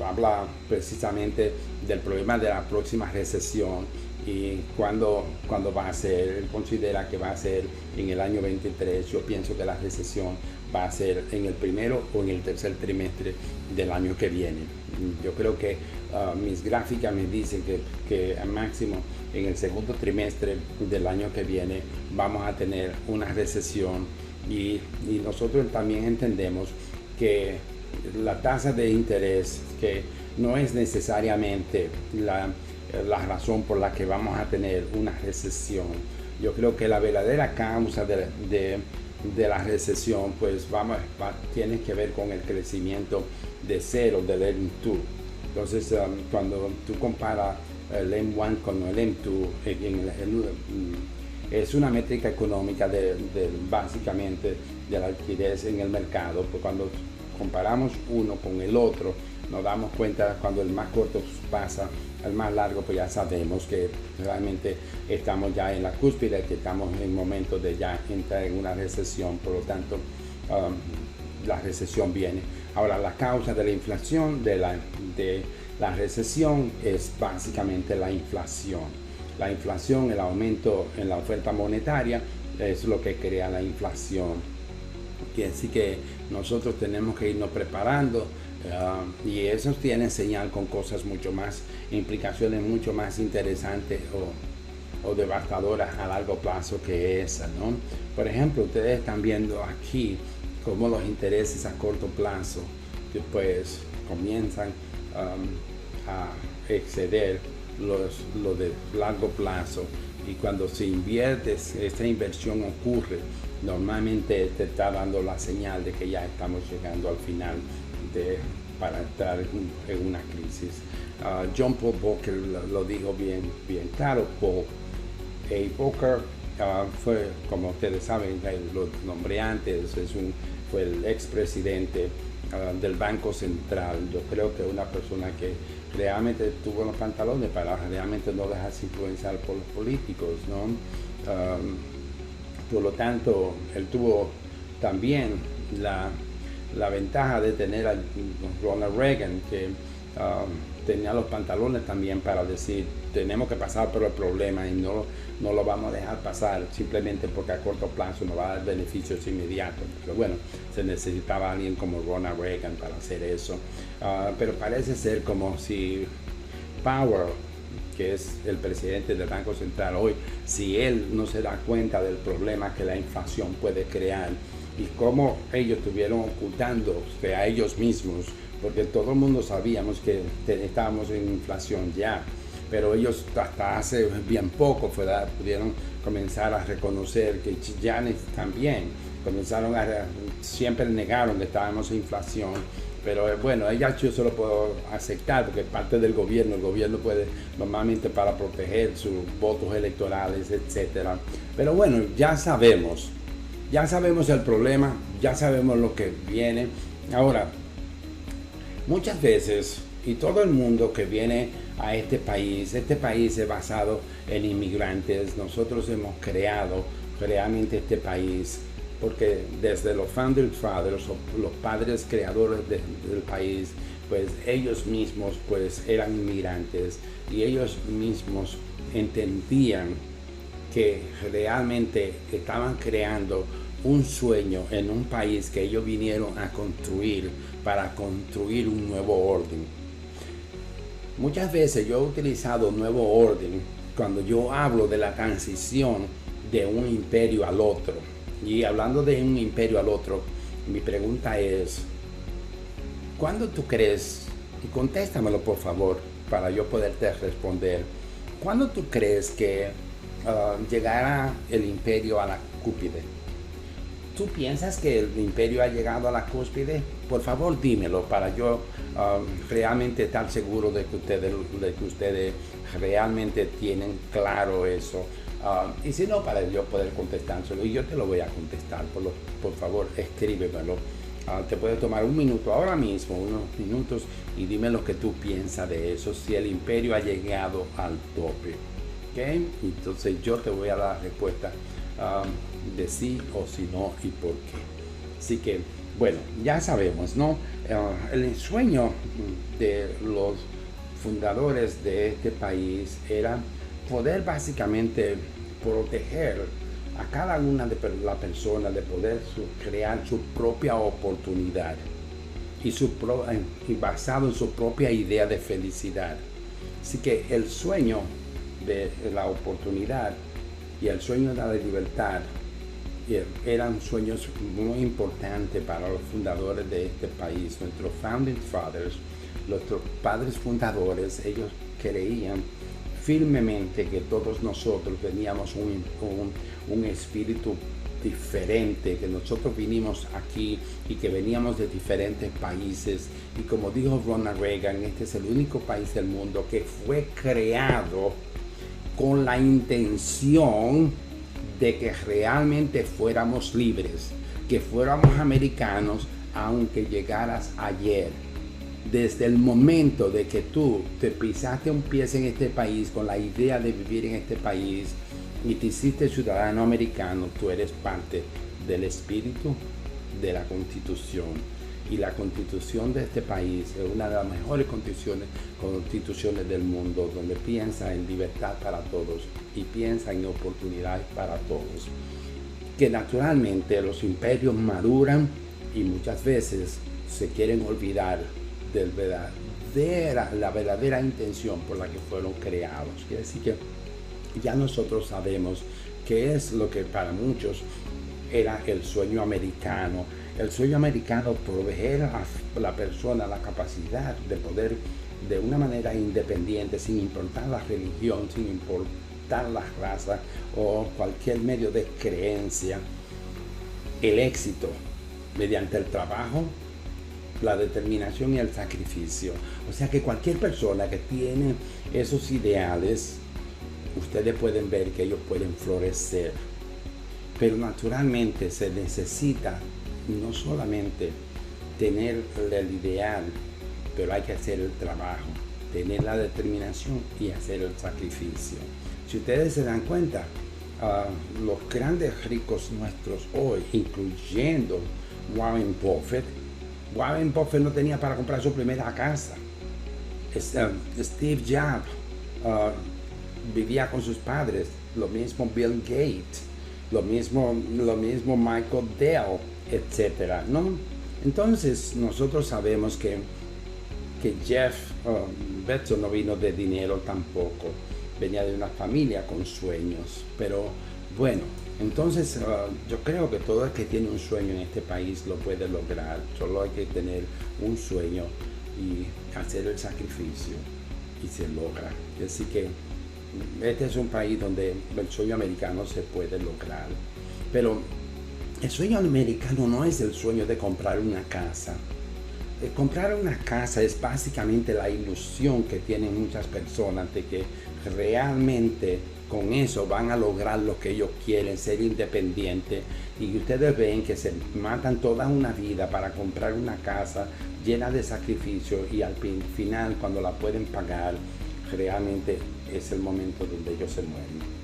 Speaker 1: habla precisamente del problema de la próxima recesión y cuándo va a ser. Él considera que va a ser en el año 23. Yo pienso que la recesión va a ser en el primero o en el tercer trimestre del año que viene. Yo creo que mis gráficas me dicen que al máximo en el segundo trimestre del año que viene vamos a tener una recesión y nosotros también entendemos que la tasa de interés, que no es necesariamente la razón por la que vamos a tener una recesión. Yo creo que la verdadera causa de la recesión pues tiene que ver con el crecimiento de cero del M2. Entonces cuando tú comparas el M1 con el M2 es una métrica económica básicamente de la liquidez en el mercado. Pues cuando comparamos uno con el otro nos damos cuenta cuando el más corto pasa al más largo, pues ya sabemos que realmente estamos ya en la cúspide, que estamos en momentos de ya entrar en una recesión. Por lo tanto la recesión viene. Ahora, la causa de la inflación, de la recesión, es básicamente la inflación. La inflación, el aumento en la oferta monetaria, es lo que crea la inflación. Así que nosotros tenemos que irnos preparando y eso tiene señal con cosas mucho más, implicaciones mucho más interesantes o devastadoras a largo plazo que esa, ¿no? Por ejemplo, ustedes están viendo aquí cómo los intereses a corto plazo después comienzan a exceder los de largo plazo, y cuando se invierte, esta inversión ocurre, normalmente te está dando la señal de que ya estamos llegando al final para entrar en una crisis. John Paul Volcker lo dijo bien claro. Paul A. Volcker fue, como ustedes saben, lo nombré antes, fue el expresidente del Banco Central. Yo creo que una persona que realmente tuvo los pantalones para realmente no dejarse influenciar por los políticos, ¿no? Por lo tanto, él tuvo también la ventaja de tener a Ronald Reagan, que tenía los pantalones también para decir: tenemos que pasar por el problema y no lo vamos a dejar pasar simplemente porque a corto plazo nos va a dar beneficios inmediatos. Pero bueno, se necesitaba alguien como Ronald Reagan para hacer eso. Pero parece ser como si Powell, que es el presidente del Banco Central hoy, si él no se da cuenta del problema que la inflación puede crear y cómo ellos estuvieron ocultándose a ellos mismos, porque todo el mundo sabíamos que estábamos en inflación ya, pero ellos hasta hace bien poco pudieron comenzar a reconocer que ya también siempre negaron que estábamos en inflación. Pero bueno, yo se lo puedo aceptar porque es parte del gobierno. El gobierno puede normalmente para proteger sus votos electorales, etcétera. Pero bueno, ya sabemos el problema, ya sabemos lo que viene. Ahora, muchas veces, y todo el mundo que viene a este país es basado en inmigrantes. Nosotros hemos creado realmente este país porque desde los founding fathers, los padres creadores del país, pues ellos mismos pues eran inmigrantes y ellos mismos entendían que realmente estaban creando un sueño en un país que ellos vinieron a construir para construir un nuevo orden. Muchas veces yo he utilizado nuevo orden cuando yo hablo de la transición de un imperio al otro. Y hablando de un imperio al otro, mi pregunta es: ¿cuándo tú crees, y contéstamelo por favor para yo poderte responder, ¿cuándo tú crees que llegará el imperio a la cúspide? ¿Tú piensas que el imperio ha llegado a la cúspide? Por favor dímelo para yo realmente estar seguro de que ustedes realmente tienen claro eso. Y si no, para yo poder contestárselo, y yo te lo voy a contestar, por favor escríbemelo. Te puede tomar un minuto ahora mismo, unos minutos, y dime lo que tú piensas de eso, si el imperio ha llegado al tope. Entonces yo te voy a dar la respuesta de sí o si no y por qué. Así que, bueno, ya sabemos, ¿no? El sueño de los fundadores de este país era poder básicamente proteger a cada una de las personas de poder crear su propia oportunidad y basado en su propia idea de felicidad. Así que el sueño de la oportunidad y el sueño de la libertad eran sueños muy importantes para los fundadores de este país. Nuestros founding fathers, nuestros padres fundadores, ellos creían firmemente que todos nosotros teníamos un espíritu diferente, que nosotros vinimos aquí y que veníamos de diferentes países, y como dijo Ronald Reagan, este es el único país del mundo que fue creado con la intención de que realmente fuéramos libres, que fuéramos americanos, aunque llegaras ayer. Desde el momento de que tú te pisaste un pie en este país con la idea de vivir en este país y te hiciste ciudadano americano, tú eres parte del espíritu de la Constitución. Y la Constitución de este país es una de las mejores constituciones del mundo, donde piensa en libertad para todos y piensa en oportunidades para todos. Que naturalmente los imperios maduran y muchas veces se quieren olvidar de la verdadera intención por la que fueron creados. Quiere decir que ya nosotros sabemos qué es lo que para muchos era el sueño americano. El sueño americano, proveer a la persona la capacidad de poder, de una manera independiente, sin importar la religión, sin importar la raza o cualquier medio de creencia, el éxito mediante el trabajo, la determinación y el sacrificio. O sea que cualquier persona que tiene esos ideales, ustedes pueden ver que ellos pueden florecer. Pero naturalmente se necesita no solamente tener el ideal, pero hay que hacer el trabajo, tener la determinación y hacer el sacrificio. Si ustedes se dan cuenta, los grandes ricos nuestros hoy, incluyendo Warren Buffett no tenía para comprar su primera casa. Steve Jobs vivía con sus padres, lo mismo Bill Gates, lo mismo Michael Dell, etcétera, ¿no? Entonces nosotros sabemos que Jeff Bezos no vino de dinero tampoco, venía de una familia con sueños, pero bueno, entonces yo creo que todo el que tiene un sueño en este país lo puede lograr, solo hay que tener un sueño y hacer el sacrificio y se logra. Así que este es un país donde el sueño americano se puede lograr, pero el sueño americano no es el sueño de comprar una casa. Comprar una casa es básicamente la ilusión que tienen muchas personas de que realmente con eso van a lograr lo que ellos quieren, ser independientes. Y ustedes ven que se matan toda una vida para comprar una casa llena de sacrificio y al final, cuando la pueden pagar, realmente es el momento donde ellos se mueren.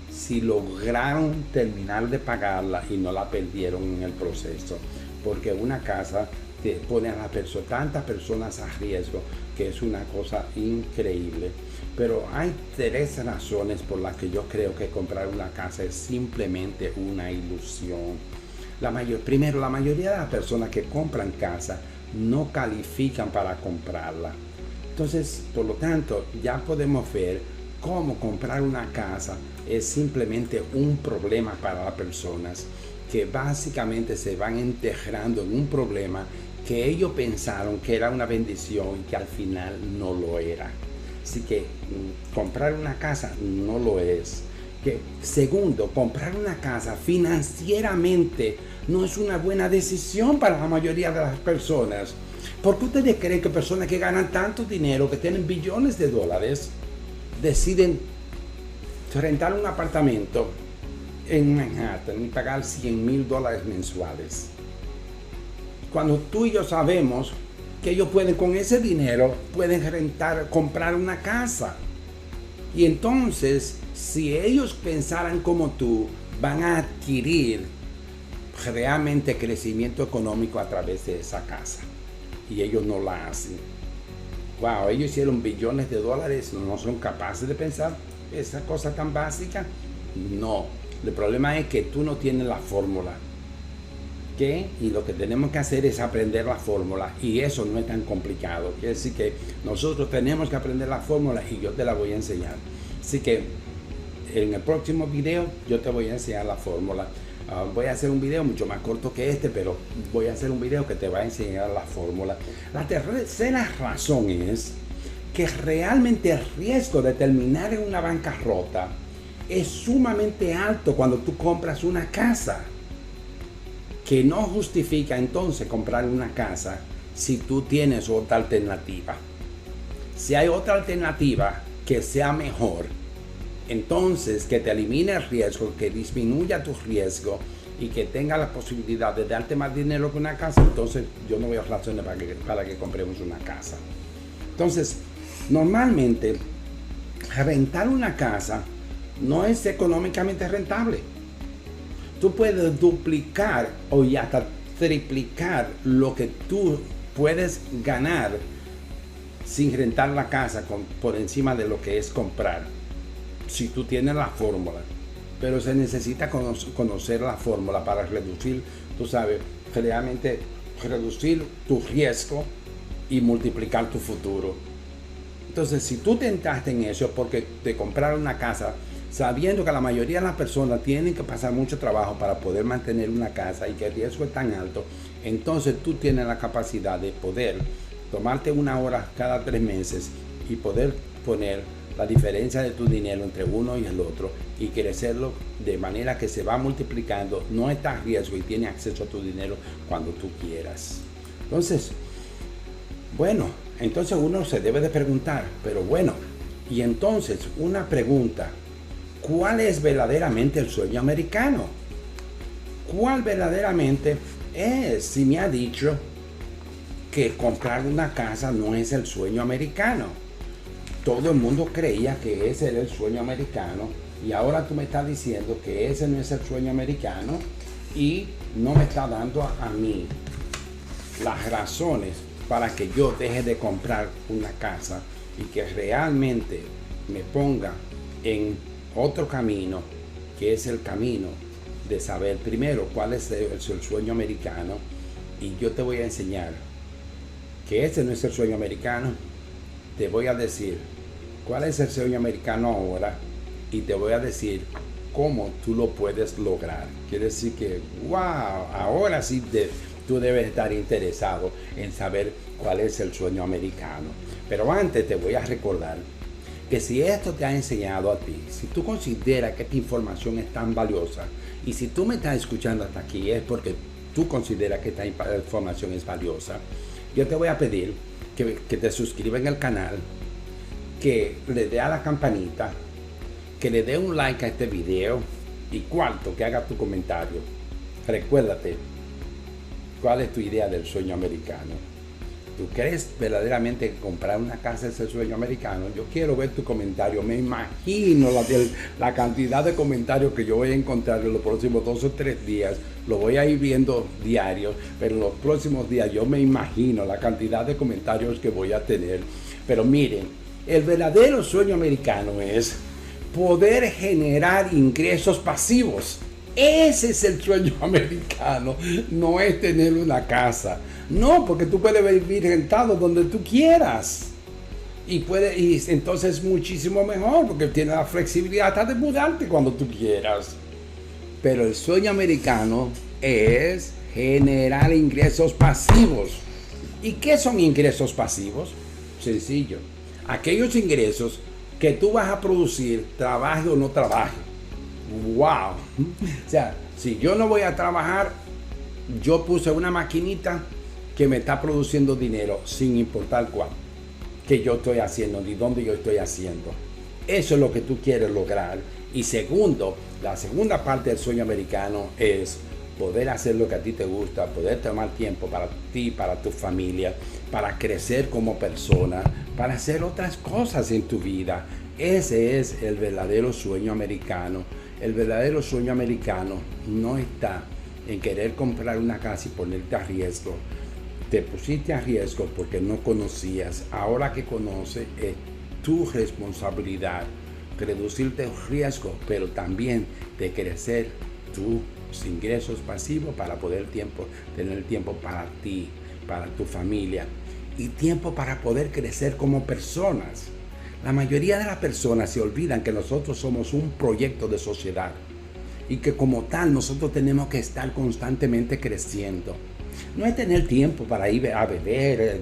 Speaker 1: Si lograron terminar de pagarla y no la perdieron en el proceso, porque una casa te pone a tantas personas a riesgo, que es una cosa increíble. Pero hay 3 razones por las que yo creo que comprar una casa es simplemente una ilusión. Primero, la mayoría de las personas que compran casa no califican para comprarla. Entonces, por lo tanto, ya podemos ver cómo comprar una casa es simplemente un problema para las personas que básicamente se van enterrando en un problema que ellos pensaron que era una bendición y que al final no lo era. Así que comprar una casa no lo es. Segundo, comprar una casa financieramente no es una buena decisión para la mayoría de las personas. ¿Por qué ustedes creen que personas que ganan tanto dinero, que tienen billones de dólares, deciden rentar un apartamento en Manhattan y pagar $100,000 mensuales? Cuando tú y yo sabemos que ellos pueden, con ese dinero, pueden comprar una casa. Y entonces, Si ellos pensaran como tú, van a adquirir realmente crecimiento económico a través de esa casa. Y ellos no la hacen. Wow, ellos hicieron billones de dólares, no son capaces de pensar esa cosa tan básica. No, el problema es que tú no tienes la fórmula. ¿Qué? Y lo que tenemos que hacer es aprender la fórmula, y eso no es tan complicado. Quiere decir que nosotros tenemos que aprender la fórmula y yo te la voy a enseñar. Así que en el próximo video yo te voy a enseñar la fórmula. Voy a hacer un video mucho más corto que este, pero voy a hacer un video que te va a enseñar la fórmula. La tercera razón es que realmente el riesgo de terminar en una bancarrota es sumamente alto cuando tú compras una casa, que no justifica entonces comprar una casa si tú tienes otra alternativa. Si hay otra alternativa que sea mejor, entonces que te elimine el riesgo, que disminuya tu riesgo y que tenga la posibilidad de darte más dinero que una casa, entonces yo no veo razones para que compremos una casa. Entonces, normalmente rentar una casa no es económicamente rentable. Tú puedes duplicar o hasta triplicar lo que tú puedes ganar sin rentar la casa por encima de lo que es comprar, si tú tienes la fórmula. Pero se necesita conocer la fórmula para reducir, tú sabes, realmente reducir tu riesgo y multiplicar tu futuro. Entonces, si tú tentaste en eso porque te compraron una casa, sabiendo que la mayoría de las personas tienen que pasar mucho trabajo para poder mantener una casa y que el riesgo es tan alto, entonces tú tienes la capacidad de poder tomarte una hora cada 3 meses y poder poner la diferencia de tu dinero entre uno y el otro y crecerlo de manera que se va multiplicando, no está a riesgo y tiene acceso a tu dinero cuando tú quieras. Entonces, bueno, entonces uno se debe de preguntar, pero bueno, y entonces una pregunta: ¿cuál es verdaderamente el sueño americano? ¿Cuál verdaderamente es? Si me ha dicho que comprar una casa no es el sueño americano. Todo el mundo creía que ese era el sueño americano y ahora tú me estás diciendo que ese no es el sueño americano y no me está dando a mí las razones para que yo deje de comprar una casa y que realmente me ponga en otro camino, que es el camino de saber primero cuál es el sueño americano. Y yo te voy a enseñar que ese no es el sueño americano. Te voy a decir cuál es el sueño americano ahora y te voy a decir cómo tú lo puedes lograr. Quiere decir que, wow, ahora sí tú debes estar interesado en saber cuál es el sueño americano. Pero antes te voy a recordar que si esto te ha enseñado a ti, si tú consideras que esta información es tan valiosa, y si tú me estás escuchando hasta aquí es porque tú consideras que esta información es valiosa, yo te voy a pedir que te suscribas en el canal, que le dé a la campanita, que le dé un like a este video y cuarto, que haga tu comentario. Recuérdate, ¿cuál es tu idea del sueño americano? ¿Tú crees verdaderamente que comprar una casa es el sueño americano? Yo quiero ver tu comentario. Me imagino la cantidad de comentarios que yo voy a encontrar en los próximos 2 o 3 días. Lo voy a ir viendo diario, pero en los próximos días yo me imagino la cantidad de comentarios que voy a tener. Pero miren, el verdadero sueño americano es poder generar ingresos pasivos. Ese es el sueño americano, no es tener una casa. No, porque tú puedes vivir rentado donde tú quieras. Y entonces es muchísimo mejor, porque tienes la flexibilidad hasta de mudarte cuando tú quieras. Pero el sueño americano es generar ingresos pasivos. ¿Y qué son ingresos pasivos? Sencillo. Aquellos ingresos que tú vas a producir, trabaje o no trabaje. Wow. O sea, si yo no voy a trabajar, yo puse una maquinita que me está produciendo dinero sin importar cuál, que yo estoy haciendo ni dónde yo estoy haciendo. Eso es lo que tú quieres lograr. Y segundo, la segunda parte del sueño americano es poder hacer lo que a ti te gusta, poder tomar tiempo para ti, para tu familia, para crecer como persona, para hacer otras cosas en tu vida. Ese es el verdadero sueño americano. El verdadero sueño americano no está en querer comprar una casa y ponerte a riesgo. Te pusiste a riesgo porque no conocías. Ahora que conoces, es tu responsabilidad reducirte el riesgo, pero también de crecer tus ingresos pasivos para poder tener tiempo para ti, para tu familia y tiempo para poder crecer como personas. La mayoría de las personas se olvidan que nosotros somos un proyecto de sociedad y que como tal nosotros tenemos que estar constantemente creciendo. No es tener tiempo para ir a beber,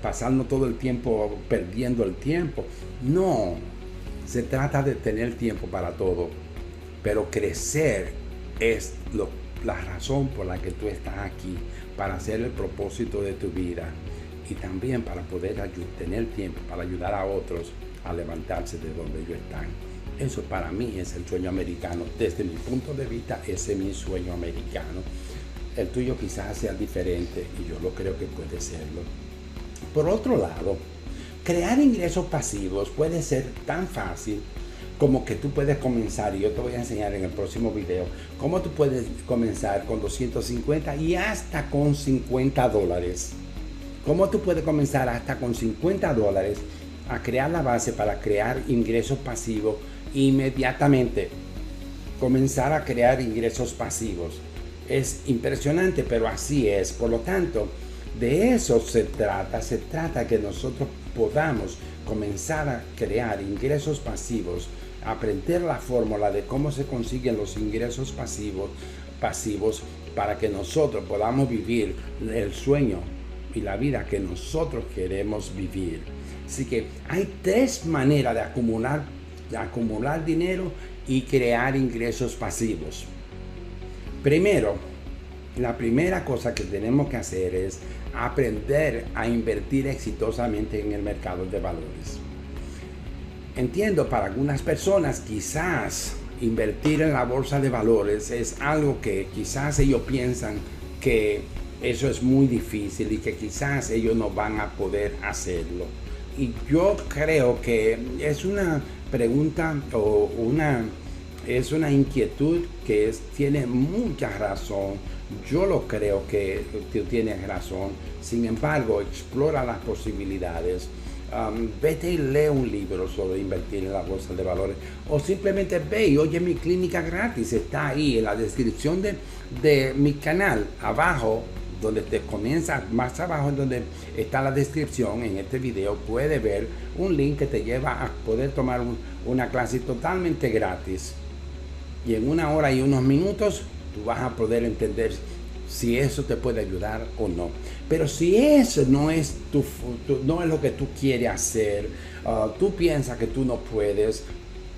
Speaker 1: pasando todo el tiempo perdiendo el tiempo. No, se trata de tener tiempo para todo, pero crecer es la razón por la que tú estás aquí, para hacer el propósito de tu vida y también para poder tener tiempo para ayudar a otros a levantarse de donde ellos están. Eso para mí es el sueño americano. Desde mi punto de vista, ese es mi sueño americano. El tuyo quizás sea diferente y yo lo creo que puede serlo. Por otro lado, crear ingresos pasivos puede ser tan fácil como que tú puedes comenzar, y yo te voy a enseñar en el próximo video, cómo tú puedes comenzar con 250 y hasta con $50. Cómo tú puedes comenzar hasta con $50 a crear la base para crear ingresos pasivos inmediatamente. Comenzar a crear ingresos pasivos. Es impresionante, pero así es. Por lo tanto, de eso se trata. Se trata que nosotros podamos comenzar a crear ingresos pasivos, aprender la fórmula de cómo se consiguen los ingresos pasivos para que nosotros podamos vivir el sueño y la vida que nosotros queremos vivir. Así que hay 3 maneras de acumular dinero y crear ingresos pasivos. Primero, la primera cosa que tenemos que hacer es aprender a invertir exitosamente en el mercado de valores. Entiendo, para algunas personas quizás invertir en la bolsa de valores es algo que quizás ellos piensan que eso es muy difícil y que quizás ellos no van a poder hacerlo. Y yo creo que es una pregunta o es una inquietud que tiene mucha razón. Yo lo creo que tú tienes razón. Sin embargo, explora las posibilidades. Vete y lee un libro sobre invertir en la bolsa de valores, o simplemente ve y oye mi clínica gratis. Está ahí en la descripción de mi canal, abajo, donde te comienza, más abajo en donde está la descripción en este video, puedes ver un link que te lleva a poder tomar una clase totalmente gratis, y en 1 hora y unos minutos tú vas a poder entender si eso te puede ayudar o no. Pero si eso no es no es lo que tú quieres hacer, tú piensas que tú no puedes,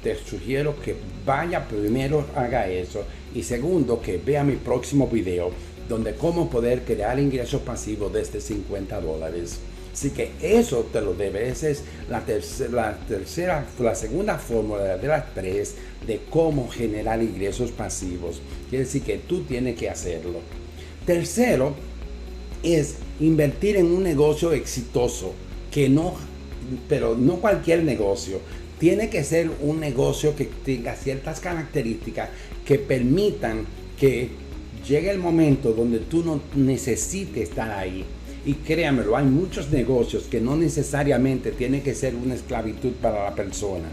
Speaker 1: te sugiero que vaya primero, haga eso, y segundo, que vea mi próximo video donde cómo poder crear ingresos pasivos desde $50. Así que eso te lo debes. Esa es la segunda fórmula de las 3 de cómo generar ingresos pasivos. Quiere decir que tú tienes que hacerlo. Tercero es invertir en un negocio exitoso, pero no cualquier negocio. Tiene que ser un negocio que tenga ciertas características que permitan que llegue el momento donde tú no necesites estar ahí. Y créamelo, hay muchos negocios que no necesariamente tienen que ser una esclavitud para la persona.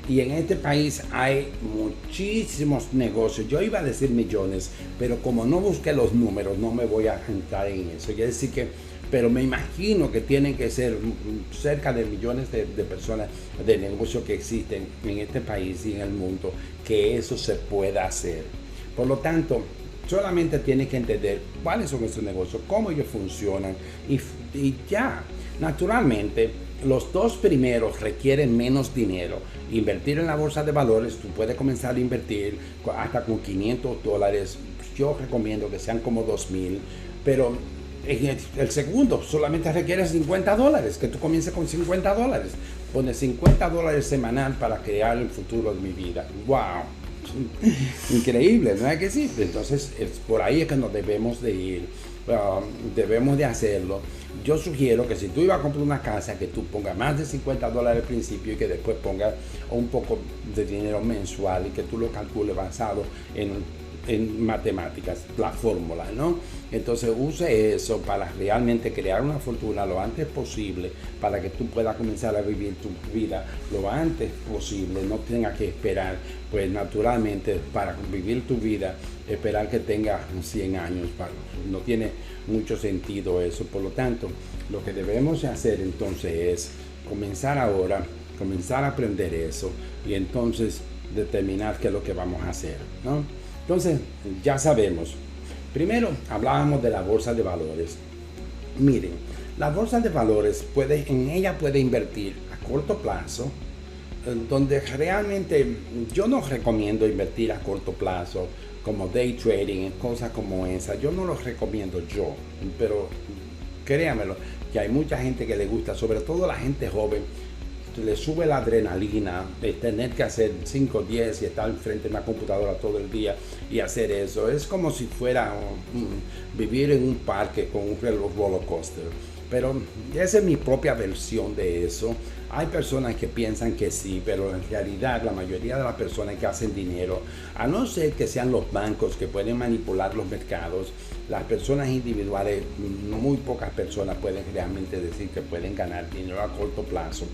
Speaker 1: Y en este país hay muchísimos negocios. Yo iba a decir millones, pero como no busqué los números, no me voy a entrar en eso. Quiere decir que, pero me imagino que tienen que ser cerca de millones de personas, de negocios que existen en este país y en el mundo, que eso se pueda hacer. Por lo tanto, solamente tienes que entender cuáles son esos negocios, cómo ellos funcionan y ya. Naturalmente, los 2 primeros requieren menos dinero. Invertir en la bolsa de valores, tú puedes comenzar a invertir hasta con $500. Yo recomiendo que sean como $2,000, pero el segundo solamente requiere $50, que tú comiences con $50. Pones $50 semanal para crear el futuro de mi vida. ¡Wow! Increíble, ¿no es que sí? Entonces, por ahí es que nos debemos de ir. debemos de hacerlo. Yo sugiero que si tú ibas a comprar una casa, que tú pongas más de $50 al principio y que después pongas un poco de dinero mensual y que tú lo calcules basado en matemáticas, la fórmula, ¿no? Entonces use eso para realmente crear una fortuna lo antes posible, para que tú puedas comenzar a vivir tu vida lo antes posible, no tengas que esperar, pues naturalmente para vivir tu vida, esperar que tengas 100 años, no tiene mucho sentido eso. Por lo tanto, lo que debemos hacer entonces es comenzar ahora, comenzar a aprender eso y entonces determinar qué es lo que vamos a hacer, ¿no? Entonces, ya sabemos. Primero, hablábamos de la bolsa de valores. Miren, la bolsa de valores en ella puede invertir a corto plazo, donde realmente yo no recomiendo invertir a corto plazo como day trading, en cosas como esa. Yo no lo recomiendo yo, pero créanmelo, que hay mucha gente que le gusta, sobre todo la gente joven, le sube la adrenalina de tener que hacer 5, 10 y estar frente a una computadora todo el día y hacer eso. Es como si fuera vivir en un parque con un roller coaster. Pero esa es mi propia versión de eso. Hay personas que piensan que sí, pero en realidad la mayoría de las personas que hacen dinero, a no ser que sean los bancos que pueden manipular los mercados, las personas individuales, muy pocas personas pueden realmente decir que pueden ganar dinero a corto plazo.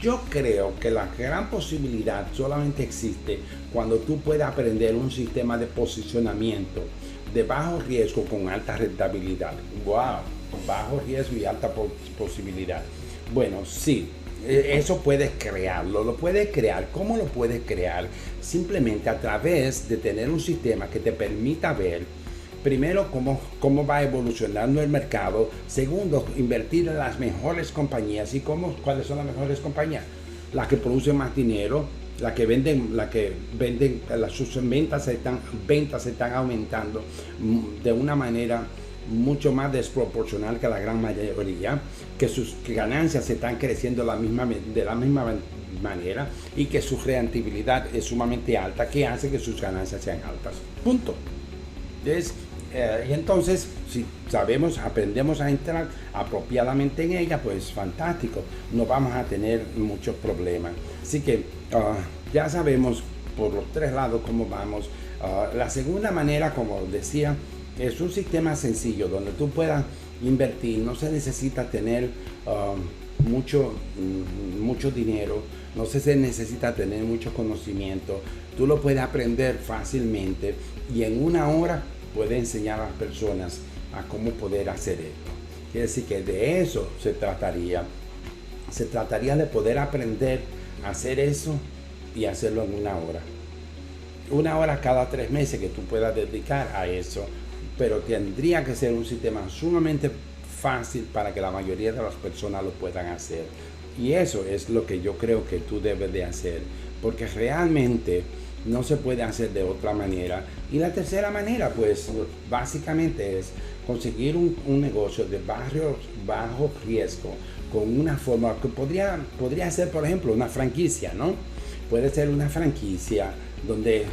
Speaker 1: Yo creo que la gran posibilidad solamente existe cuando tú puedes aprender un sistema de posicionamiento de bajo riesgo con alta rentabilidad. ¡Wow! Bajo riesgo y alta posibilidad. Bueno, sí, eso puedes crearlo, lo puedes crear. ¿Cómo lo puedes crear? Simplemente a través de tener un sistema que te permita ver, primero, cómo va evolucionando el mercado. Segundo, invertir en las mejores compañías. ¿Y cuáles son las mejores compañías? Las que producen más dinero, las que venden, sus ventas están aumentando de una manera mucho más desproporcional que la gran mayoría, que sus ganancias están creciendo de la misma manera y que su rentabilidad es sumamente alta, que hace que sus ganancias sean altas. Punto. Y entonces, si aprendemos a entrar apropiadamente en ella, pues fantástico, no vamos a tener muchos problemas. Así que ya sabemos por los tres lados cómo vamos. La segunda manera, como decía, es un sistema sencillo donde tú puedas invertir. No se necesita tener mucho dinero, no se necesita tener mucho conocimiento. Tú lo puedes aprender fácilmente y en una hora puedes enseñar a las personas a cómo poder hacer esto. Quiere decir que de eso se trataría. Se trataría de poder aprender a hacer eso y hacerlo en una hora. Una hora cada 3 meses que tú puedas dedicar a eso, pero tendría que ser un sistema sumamente fácil para que la mayoría de las personas lo puedan hacer. Y eso es lo que yo creo que tú debes de hacer, porque realmente no se puede hacer de otra manera. Y la tercera manera, pues básicamente es conseguir un negocio de bajo riesgo con una forma que podría ser, por ejemplo, una franquicia, ¿no? Puede ser una franquicia donde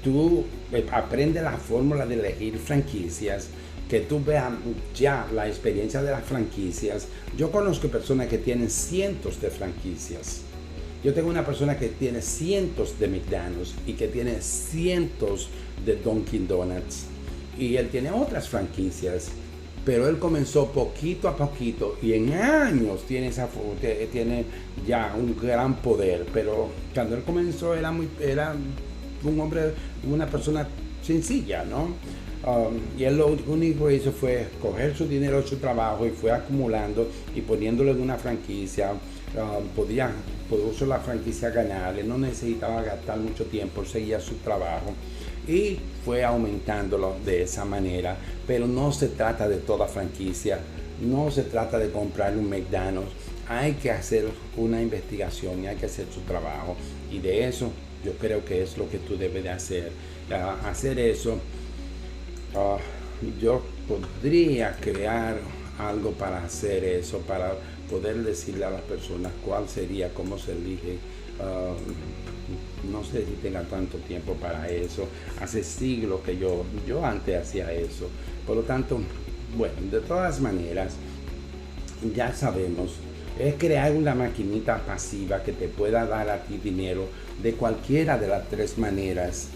Speaker 1: tú aprendes la fórmula de elegir franquicias, que tú veas ya la experiencia de las franquicias. Yo conozco personas que tienen cientos de franquicias. Yo tengo una persona que tiene cientos de McDonald's y que tiene cientos de Dunkin' Donuts. Y él tiene otras franquicias, pero él comenzó poquito a poquito y en años tiene ya un gran poder. Pero cuando él comenzó era un hombre, una persona sencilla, ¿no? Y él lo único que hizo fue coger su dinero de su trabajo y fue acumulando y poniéndolo en una franquicia. Pudo la franquicia ganar, él no necesitaba gastar mucho tiempo, seguía su trabajo y fue aumentándolo de esa manera. Pero no se trata de toda franquicia, no se trata de comprar un McDonald's. Hay que hacer una investigación y hay que hacer su trabajo, y de eso yo creo que es lo que tú debes de hacer. Hacer eso. Yo podría crear algo para hacer eso, para poder decirle a las personas cuál sería, cómo se elige. No sé si tenga tanto tiempo para eso. Hace siglos que yo antes hacía eso. Por lo tanto, Bueno, de todas maneras, ya sabemos, es crear una maquinita pasiva que te pueda dar a ti dinero de cualquiera de las tres maneras.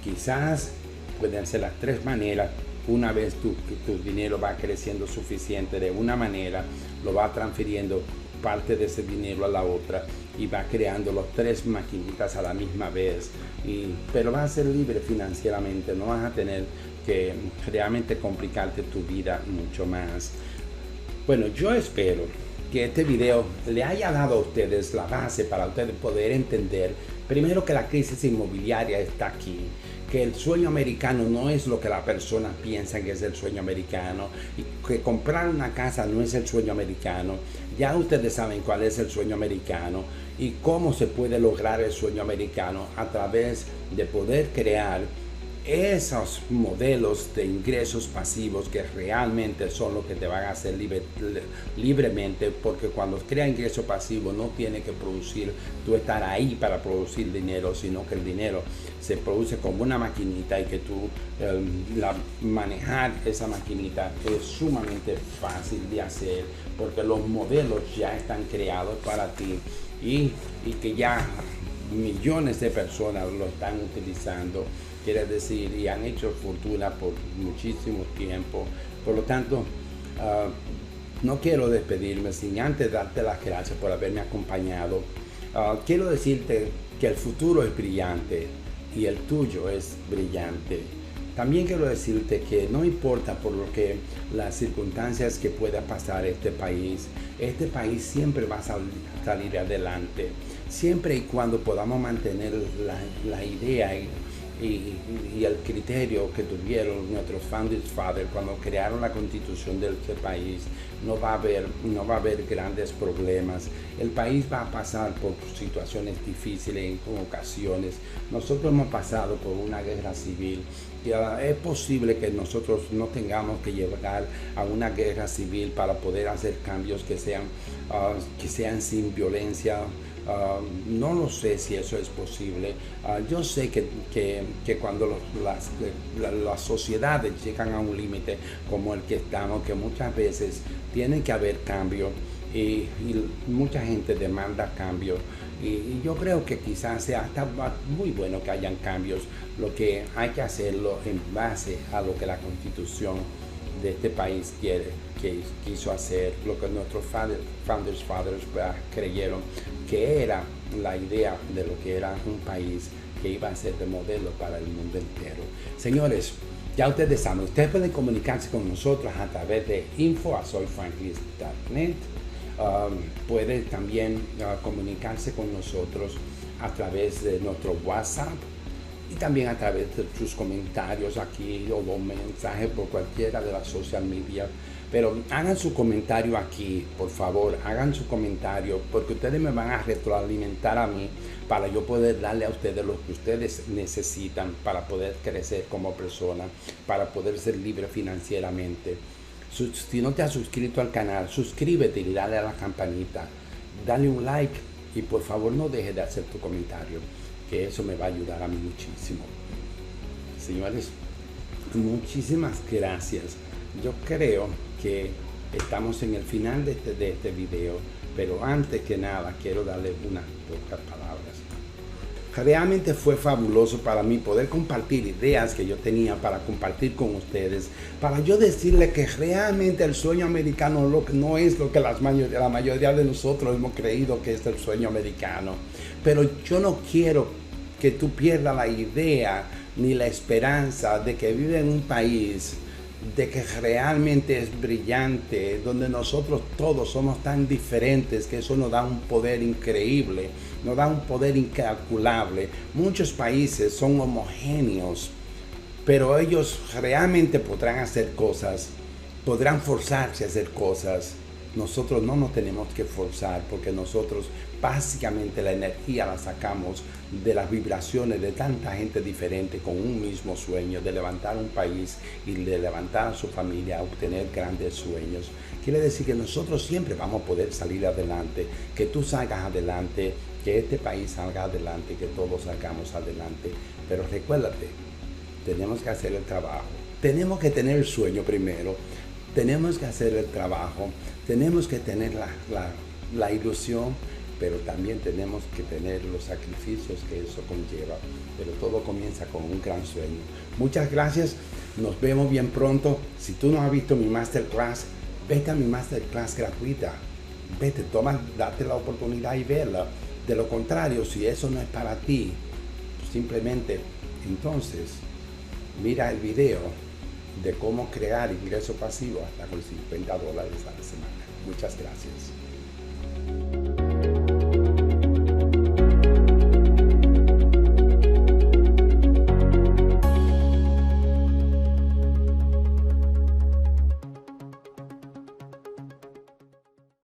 Speaker 1: Quizás pueden ser las tres maneras. Una vez tu dinero va creciendo suficiente de una manera, lo va transfiriendo parte de ese dinero a la otra y va creando las tres maquinitas a la misma vez. Pero vas a ser libre financieramente, no vas a tener que realmente complicarte tu vida mucho más. Bueno, yo espero que este video le haya dado a ustedes la base para ustedes poder entender primero que la crisis inmobiliaria está aquí, que el sueño americano no es lo que la persona piensa que es el sueño americano, y que comprar una casa no es el sueño americano. Ya ustedes saben cuál es el sueño americano y cómo se puede lograr el sueño americano a través de poder crear esos modelos de ingresos pasivos que realmente son lo que te van a hacer libremente, porque cuando creas ingreso pasivo no tiene que producir, tú estar ahí para producir dinero, sino que el dinero se produce como una maquinita y que tú manejar esa maquinita es sumamente fácil de hacer, porque los modelos ya están creados para ti y que ya millones de personas lo están utilizando, quiere decir, y han hecho fortuna por muchísimo tiempo. Por lo tanto, no quiero despedirme sin antes darte las gracias por haberme acompañado. Quiero decirte que el futuro es brillante y el tuyo es brillante. También quiero decirte que no importa por lo que las circunstancias que pueda pasar este país siempre va a salir adelante, siempre y cuando podamos mantener la idea y el criterio que tuvieron nuestros founding fathers cuando crearon la constitución de este país. No va a haber grandes problemas. El país va a pasar por situaciones difíciles en ocasiones. Nosotros hemos pasado por una guerra civil. Es posible que nosotros no tengamos que llegar a una guerra civil para poder hacer cambios que sean sin violencia. No lo sé si eso es posible. Yo sé que cuando las sociedades llegan a un límite como el que estamos, que muchas veces tiene que haber cambio y mucha gente demanda cambio, y yo creo que quizás sea hasta muy bueno que hayan cambios. Lo que hay que hacerlo en base a lo que la Constitución de este país quiso hacer, lo que nuestros founders creyeron que era la idea de lo que era un país que iba a ser de modelo para el mundo entero. Señores, ya ustedes saben, ustedes pueden comunicarse con nosotros a través de info@soyfranklis.net. Pueden también comunicarse con nosotros a través de nuestro WhatsApp y también a través de sus comentarios aquí o los mensajes por cualquiera de las social media. Pero hagan su comentario aquí, por favor, hagan su comentario, porque ustedes me van a retroalimentar a mí para yo poder darle a ustedes lo que ustedes necesitan para poder crecer como persona, para poder ser libre financieramente. Si no te has suscrito al canal, suscríbete y dale a la campanita, dale un like y por favor no dejes de hacer tu comentario, que eso me va a ayudar a mí muchísimo. Señores, muchísimas gracias. Yo creo que estamos en el final de este video, pero antes que nada quiero darle unas pocas palabras. Realmente fue fabuloso para mí poder compartir ideas que yo tenía para compartir con ustedes, para yo decirles que realmente el sueño americano no es lo que la mayoría de nosotros hemos creído que es el sueño americano. Pero yo no quiero que tú pierdas la idea ni la esperanza de que vive en un país de que realmente es brillante, donde nosotros todos somos tan diferentes que eso nos da un poder increíble, nos da un poder incalculable. Muchos países son homogéneos, pero ellos realmente podrán hacer cosas, podrán forzarse a hacer cosas. Nosotros no nos tenemos que forzar, porque nosotros básicamente la energía la sacamos de las vibraciones de tanta gente diferente con un mismo sueño de levantar un país y de levantar a su familia a obtener grandes sueños. Quiere decir que nosotros siempre vamos a poder salir adelante, que tú salgas adelante, que este país salga adelante, que todos salgamos adelante. Pero recuérdate, tenemos que hacer el trabajo, tenemos que tener el sueño primero. tenemos que hacer el trabajo, tenemos que tener la ilusión, pero también tenemos que tener los sacrificios que eso conlleva. Pero todo comienza con un gran sueño. Muchas gracias, nos vemos bien pronto. Si tú no has visto mi masterclass, vete a mi masterclass gratuita. Vete, date la oportunidad y verla. De lo contrario, si eso no es para ti, simplemente entonces mira el video de cómo crear ingreso pasivo hasta con $50 a la semana. Muchas gracias.